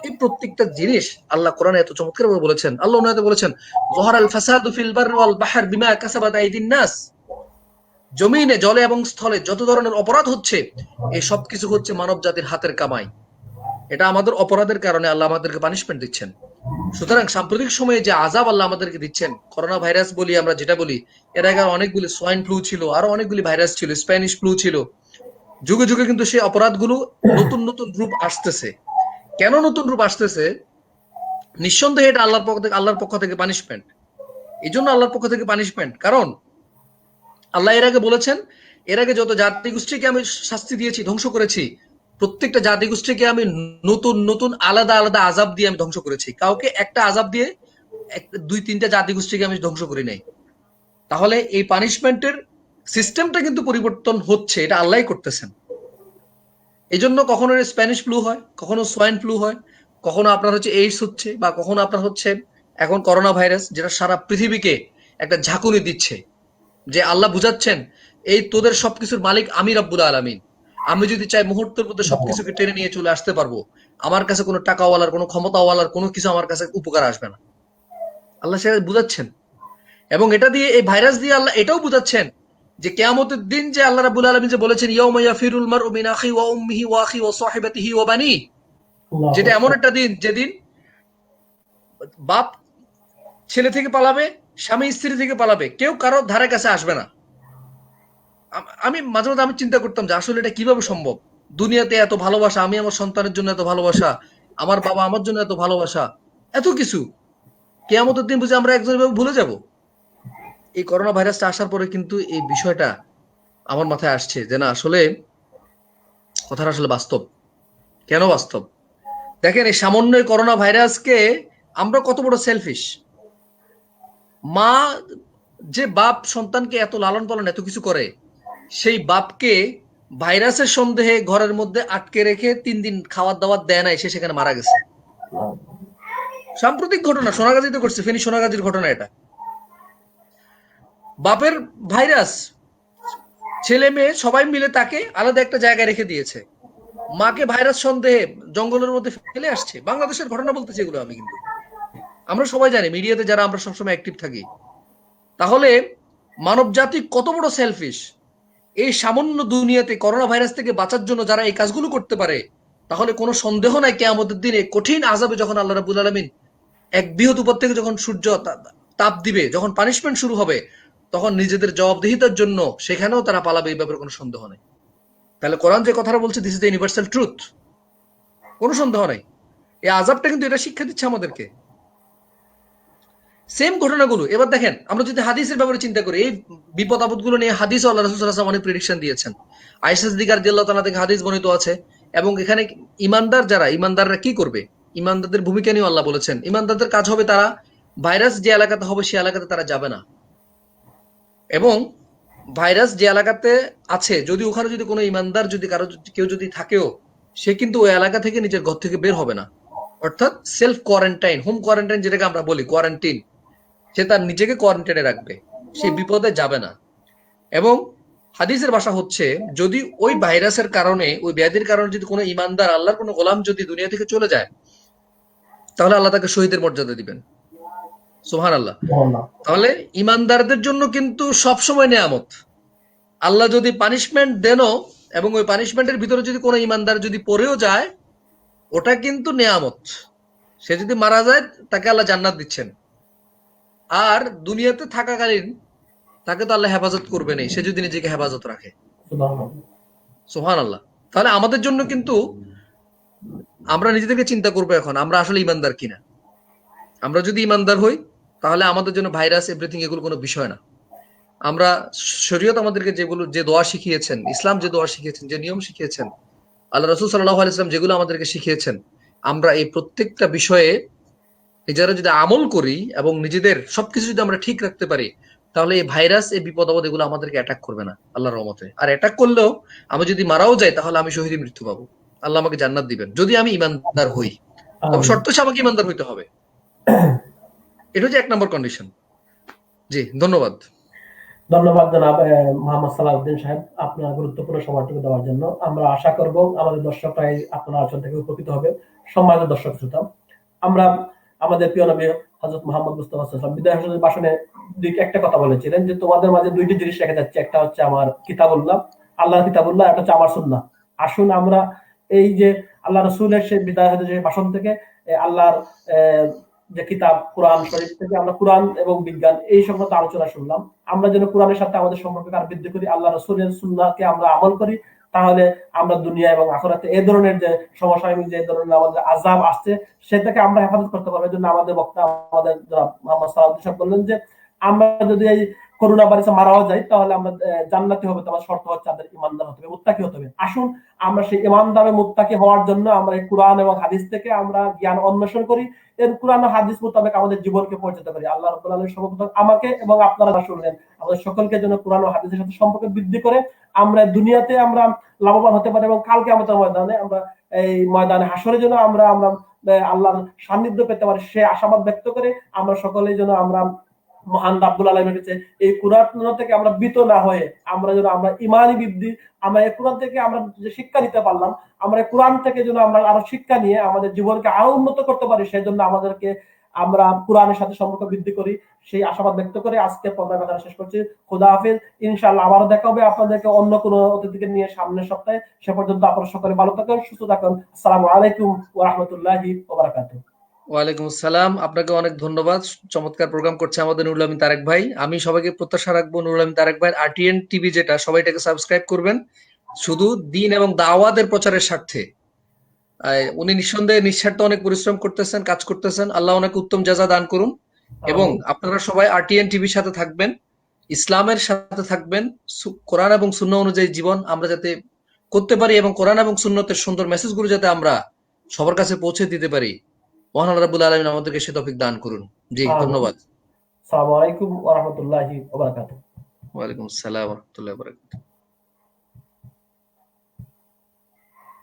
এই প্রত্যেকটা জিনিস আল্লাহ কোরআনে এত চমৎকার ভাবে বলেছেন। আল্লাহ ওনাতে বলেছেন, যহরাল ফাসাদু ফিল বাররি ওয়াল বাহর বিমা কাসাবাত আইদিন নাস, জমিনে, জলে এবং স্থলে যত ধরনের অপরাধ হচ্ছে, এই সব কিছু হচ্ছে মানব জাতির হাতের কামাই। এটা আমাদের অপরাধের কারণে আল্লাহ আমাদেরকে পানিশমেন্ট দিচ্ছেন। সুতরাং সাম্প্রতিক সময়ে যে আযাব আল্লাহ আমাদেরকে দিচ্ছেন, করোনা ভাইরাস বলি আমরা যেটা বলি, এর আগে অনেকগুলি সোয়াইন ফ্লু ছিল, আরো অনেকগুলি ভাইরাস ছিল, স্প্যানিশ ফ্লু ছিল। যুগে যুগে কিন্তু সেই অপরাধগুলো নতুন নতুন রূপ আসতেছে। কেন নতুন রূপ আসতেছে? নিঃসন্দেহে এটা আল্লাহর পক্ষ থেকে পানিশমেন্ট। এই জন্য আল্লাহর পক্ষ থেকে পানিশমেন্ট, কারণ আল্লাহ এর আগে বলেছেন, এর আগে যত জাতিগোষ্ঠীকে আমি শাস্তি দিয়েছি, ধ্বংস করেছি, প্রত্যেকটা জাতিগোষ্ঠীকে আমি নতুন নতুন আলাদা আলাদা আযাব দিয়ে আমি ধ্বংস করেছি। কাউকে একটা আযাব দিয়ে দুই তিনটা জাতিগোষ্ঠীকে আমি ধ্বংস করি নাই। তাহলে এই পানিশমেন্টের সিস্টেমটা কিন্তু পরিবর্তন হচ্ছে, এটা আল্লাহই করতেছেন। এই জন্য কখনো স্প্যানিশ ফ্লু হয়, কখনো সোয়াইন ফ্লু হয়, কখনো আপনার হচ্ছে এইডস হচ্ছে, বা কখনো আপনার হচ্ছে এখন করোনা ভাইরাস, যেটা সারা পৃথিবীকে একটা ঝাঁকুনি দিচ্ছে, যে আল্লাহ বুঝাচ্ছেন এই তোদের সবকিছুর মালিক আমি রব্বুল আলামিন। আমি যদি চাই মুহূর্তের মধ্যে সবকিছুকে টেনে নিয়ে চলে আসতে পারবো। আমার কাছে কোনো টাকাওয়ালার, কোনো ক্ষমতাওয়ালার কোনো কিছু আমার কাছে উপকার আসবে না। আল্লাহ সেটা বুঝাচ্ছেন। এবং এটা দিয়ে, এই ভাইরাস দিয়ে আল্লাহ এটাও বুঝাচ্ছেন যে কিয়ামতের দিন যে আল্লাহ রাব্বুল আলামিন যে বলেছেন ইয়াউমা ইয়াফিরুল মারউ মিন আখি ওয়া উম্মিহি ওয়া আখি ওয়া সাহিবাতিহি ওয়া বানি, যেটা এমন একটা দিন যেদিন বাপ ছেলে থেকে পালাবে, স্বামী স্ত্রী থেকে পালাবে, কেউ কারো ধারে কাছে আসবে না। আমি মাঝে মাঝে আমি চিন্তা করতাম যে আসলে এটা কিভাবে সম্ভব। দুনিয়াতে এত ভালোবাসা, আমি আমার সন্তানের জন্য এত ভালোবাসা, আমার বাবা আমার জন্য এত ভালোবাসা, এত কিছু, কিয়ামতের দিন বুঝে আমরা একজন ভুলে যাব। এই করোনা ভাইরাসটা আসার পরে কিন্তু এই বিষয়টা আমার মাথায় আসছে যে না, আসলে কথাটা আসলে বাস্তব। কেন বাস্তব? দেখেন, এই সামান্য করোনা ভাইরাসকে আমরা কত বড় সেলফিশ। মা, যে বাপ সন্তানকে এত লালন পালন এত কিছু করে, সেই বাপকে ভাইরাসের সন্দেহে ঘরের মধ্যে আটকে রেখে 3 দিন খাওয়ার দাওয়ার দেয় নাই, সে সেখানে মারা গেছে। সাম্প্রতিক ঘটনা, সোনাগাজীতে করছে, ফেনী সোনাগাজীর ঘটনা এটা। বাপের ভাইরাস, ছেলে মেয়ে সবাই মিলে তাকে আলাদা একটা জায়গায় রেখে দিয়েছে। মাকে ভাইরাস সন্দেহে জঙ্গলের মধ্যে ফেলে আসছে। বাংলাদেশের ঘটনা বলতেছি এগুলো আমি, কিন্তু আমরা সবাই জানি, মিডিয়াতে যারা আমরা সবসময় অ্যাক্টিভ থাকি। তাহলে মানব জাতি কত বড় সেলফিশ। এই সামান্য দুনিয়াতে করোনা ভাইরাস থেকে বাঁচার জন্য যারা এই কাজগুলো করতে পারে, তাহলে কোনো সন্দেহ নাই কিয়ামতের দিনে কঠিন আযাবে যখন আল্লাহ রাব্বুল আলামিন এক বৃহৎ উপর থেকে যখন সূর্য তাপ দিবে, যখন পানিশমেন্ট শুরু হবে, তখন নিজেদের জবাবদিহিতার জন্য সেখানেও তারা পালাবে, এই ব্যাপারে কোনো সন্দেহ নেই। তাহলে কোরআন যে কথাটা বলছে, this is the universal truth, কোনো সন্দেহ নাই। এই আযাবটা কিন্তু এটা শিক্ষা দিচ্ছে আমাদেরকে। সেম ঘটনাগুলো এবার দেখেন, আমরা যদি হাদিসের ব্যাপারে চিন্তা করি, এই বিপদ আপদগুলো নিয়ে হাদিস আল্লাহ রাসূল সাল্লাল্লাহু আলাইহি ওয়াসাল্লাম অনেক প্রেডিকশন দিয়েছেন। আয়েশা সিদ্দিকা রাদিয়াল্লাহু তাআলা থেকে হাদিস বর্ণিত আছে। এবং এখানে ইমানদাররা কি করবে, ইমানদারদের ভূমিকা নিয়ে আল্লাহ বলেছেন। ইমানদারদের কাজ হবে, তারা ভাইরাস যে এলাকাতে হবে সেই এলাকাতে তারা যাবে না। এবং ভাইরাস যে এলাকাতে আছে, যদি ওখানে যদি কোনো ইমানদার যদি কেউ যদি থাকেও, সে কিন্তু ওই এলাকা থেকে নিজের ঘর থেকে বের হবে না। অর্থাৎ সেলফ কোয়ারেন্টাইন, হোম কোয়ারেন্টাইন যেটাকে আমরা বলি, কোয়ারেন্টিন, সে তার নিজেকে কোয়ারেন্টাইনে রাখবে, সে বিপদে যাবে না। এবং হাদিসের ভাষা হচ্ছে, যদি ওই ভাইরাসের কারণে, ওই ব্যাধির কারণে যদি কোনো ইমানদার, আল্লাহর কোনো গোলাম যদি দুনিয়া থেকে চলে যায়, তাহলে আল্লাহ তাকে শহীদের মর্যাদা দিবেন। সুবহানাল্লাহ। তাহলে ইমানদারদের জন্য কিন্তু সবসময় নেয়ামত। আল্লাহ যদি পানিশমেন্ট দেনও, এবং ওই পানিশমেন্টের ভিতরে যদি কোনো ইমানদার যদি পড়েও যায়, ওটা কিন্তু নেয়ামত। সে যদি মারা যায়, তাকে আল্লাহ জান্নাত দিচ্ছেন। আর দুনিয়াতে থাকাকালীন তাকে তো আল্লাহ হেফাজত করবেন, সে যদি নিজেকে হেফাজত রাখে। সুবহানাল্লাহ। তাহলে আমাদের জন্য কিন্তু আমরা নিজেদেরকে চিন্তা করবো এখন, আমরা আসলে ইমানদার কিনা। আমরা যদি ইমানদার হই, তাহলে আমাদের জন্য ভাইরাস এভরিথিং এগুলো কোনো বিষয় না। আমরা, শরীয়ত আমাদেরকে যেগুলো, যে দোয়া শিখিয়েছেন, ইসলাম যে দোয়া শিখিয়েছেন, যে নিয়ম শিখিয়েছেন, আল্লাহ রাসূল সাল্লাল্লাহু আলাইহি ওয়াসাল্লাম যেগুলো আমাদেরকে শিখিয়েছেন, আমরা এই প্রত্যেকটা বিষয়ে নিজেরা যদি আমল করি এবং নিজেদের সবকিছু যদি আমরা ঠিক রাখতে পারি, তাহলে এই ভাইরাস, এই বিপদ আপদ এগুলো আমাদেরকে অ্যাটাক করবে না আল্লাহর রহমতে। আর অ্যাটাক করলেও আমি যদি মারাও যাই, তাহলে আমি শহীদ মৃত্যু পাবো, আল্লাহ আমাকে জান্নাত দিবেন, যদি আমি ইমানদার হই। তবে শর্ত হচ্ছে আমাকে ইমানদার হইতে হবে। এটা হচ্ছে 1 নম্বর কন্ডিশন। জি, ধন্যবাদ। ধন্যবাদ জনাব মোহাম্মদ সালাউদ্দিন সাহেব, আপনার গুরুত্বপূর্ণ সময়টুকু দেওয়ার জন্য। আমরা আশা করব আমাদের দর্শকরাই আপনার আলোচনা থেকে উপকৃত হবে। সম্মানিত দর্শক শ্রোতা, আমরা আমাদের প্রিয় নবী হযরত মুহাম্মদ মুস্তাফা সাল্লাল্লাহু আলাইহি ওয়াসাল্লাম বিদায় হজরতের ভাষণে একটা কথা বলেছিলেন যে তোমাদের মাঝে দুইটি জিনিস রেখে যাচ্ছে, একটা হচ্ছে আমার কিতাবুল্লাহ, আল্লাহর কিতাবুল্লাহ, একটা হচ্ছে আমার সুন্নাহ। আসুন আমরা এই যে আল্লাহ রাসূলের সেই বিদায় হজরতের যে ভাষণ থেকে আল্লাহর যে কিতাব কোরআন শরীফ থেকে আমরা কোরআন এবং বিজ্ঞান এই সংক্রান্ত আলোচনা শুনলাম, আমরা যেন কোরআনের সাথে আমাদের সম্পর্ককে আরো বৃদ্ধি করি, আল্লাহ রাসূলের সুন্নাহকে আমরা আমল করি, তাহলে আমরা দুনিয়া এবং আখিরাতে এই ধরনের যে সমসাময়িক যে ধরনের আমাদের আযাব আসছে সেটাকে আমরা হেফাজত করতে পারবো। এজন্য আমাদের বক্তা আমাদের জনাব মুহাম্মদ সাল্লাল্লাহু আলাইহি ওয়াসাল্লাম বললেন যে আমরা যদি এই করোনা ভাইরাসে মারাও যাই তাহলে আমরা জান্নাতি হবে, তোমার শর্ত হচ্ছে আমাদের ঈমানদার হতে হবে, মুত্তাকি হতে হবে। আসুন আমরা সেই ঈমানদার এবং মুত্তাকি হওয়ার জন্য আমরা এই কোরআন এবং হাদিস থেকে আমরা জ্ঞান অন্বেষণ করি, এর কোরআন ও হাদিস মোতাবেক আমাদের জীবনকে পরিচালিত করি। আল্লাহ রাব্বুল আলামিন সর্বপ্রথম আমাকে এবং আপনারা শুনলেন আমাদের সকলকে যেন কোরআন ও হাদিসের সাথে সম্পর্ক বৃদ্ধি করে আমরা দুনিয়াতে আমরা লাভবান হতে পারি এবং কালকে আমাদের ময়দানে আমরা এই ময়দানে হাসরের জন্য আমরা আমরা আল্লাহর সান্নিধ্য পেতে পারি সে আশাবাদ ব্যক্ত করে আমরা সকলেই যেন আমরা মহান রাব্বুল আলামিনের কাছে এই কোরআন থেকে আমরা বিত না হয়ে আমরা যেন আমরা ঈমানি বৃদ্ধি, আমরা এই কোরআন থেকে আমরা যে শিক্ষা নিতে পারলাম, আমরা এই কোরআন থেকে যেন আমরা আরো শিক্ষা নিয়ে আমাদের জীবনকে আরো উন্নত করতে পারি, সেজন্য আমাদেরকে আমরা কোরআনের সাথে সম্পর্ক বৃদ্ধি করি সেই আশাবাদ ব্যক্ত করে আজকে প্রোগ্রাম এখানে শেষ করছি। খোদা হাফেজ। ইনশাআল্লাহ আবারও দেখা হবে আপনাদেরকে অন্য কোনো অতিথিকে নিয়ে সামনের সপ্তাহে। সে পর্যন্ত আপনারা সকলে ভালো থাকুন, সুস্থ থাকুন। আসসালামু আলাইকুম ওয়া রাহমাতুল্লাহি ওয়া বারাকাতুহু। ওয়ালাইকুম আসসালাম। আপনাকে অনেক ধন্যবাদ। চমৎকার প্রোগ্রাম করছে আমাদের নুরুল আমিন তারেক ভাই। আমি সবাইকে প্রত্যাশা রাখবো নুরুল আমিন তারেক ভাইয়ের আরটিএন টিভি যেটা, সবাই এটাকে সাবস্ক্রাইব করবেন শুধু দ্বীন এবং দাওয়াতের প্রচারের স্বার্থে। উনি নিঃসন্দেহে নিঃস্বার্থে অনেক পরিশ্রম করতেছেন, কাজ করতেছেন। আল্লাহ ওনাকে উত্তম জাযা দান করুন এবং আপনারা সবাই আরটিএন টিভির সাথে থাকবেন, ইসলামের সাথে থাকবেন, কোরআন এবং সুন্নাহ অনুযায়ী জীবন আমরা যাতে করতে পারি এবং কোরআন এবং সুন্নতের সুন্দর মেসেজগুলো যাতে আমরা সবার কাছে পৌঁছে দিতে পারি। মহান আল্লাহ রাব্বুল আলামিন আমাদেরকে সে তৌফিক দান করুন। জি, ধন্যবাদ। আসসালামু আলাইকুম ওয়া রাহমাতুল্লাহি ওয়া বারাকাতুহু। ওয়ালাইকুম আসসালাম ওয়া রাহমাতুল্লাহি ওয়া বারাকাতুহু।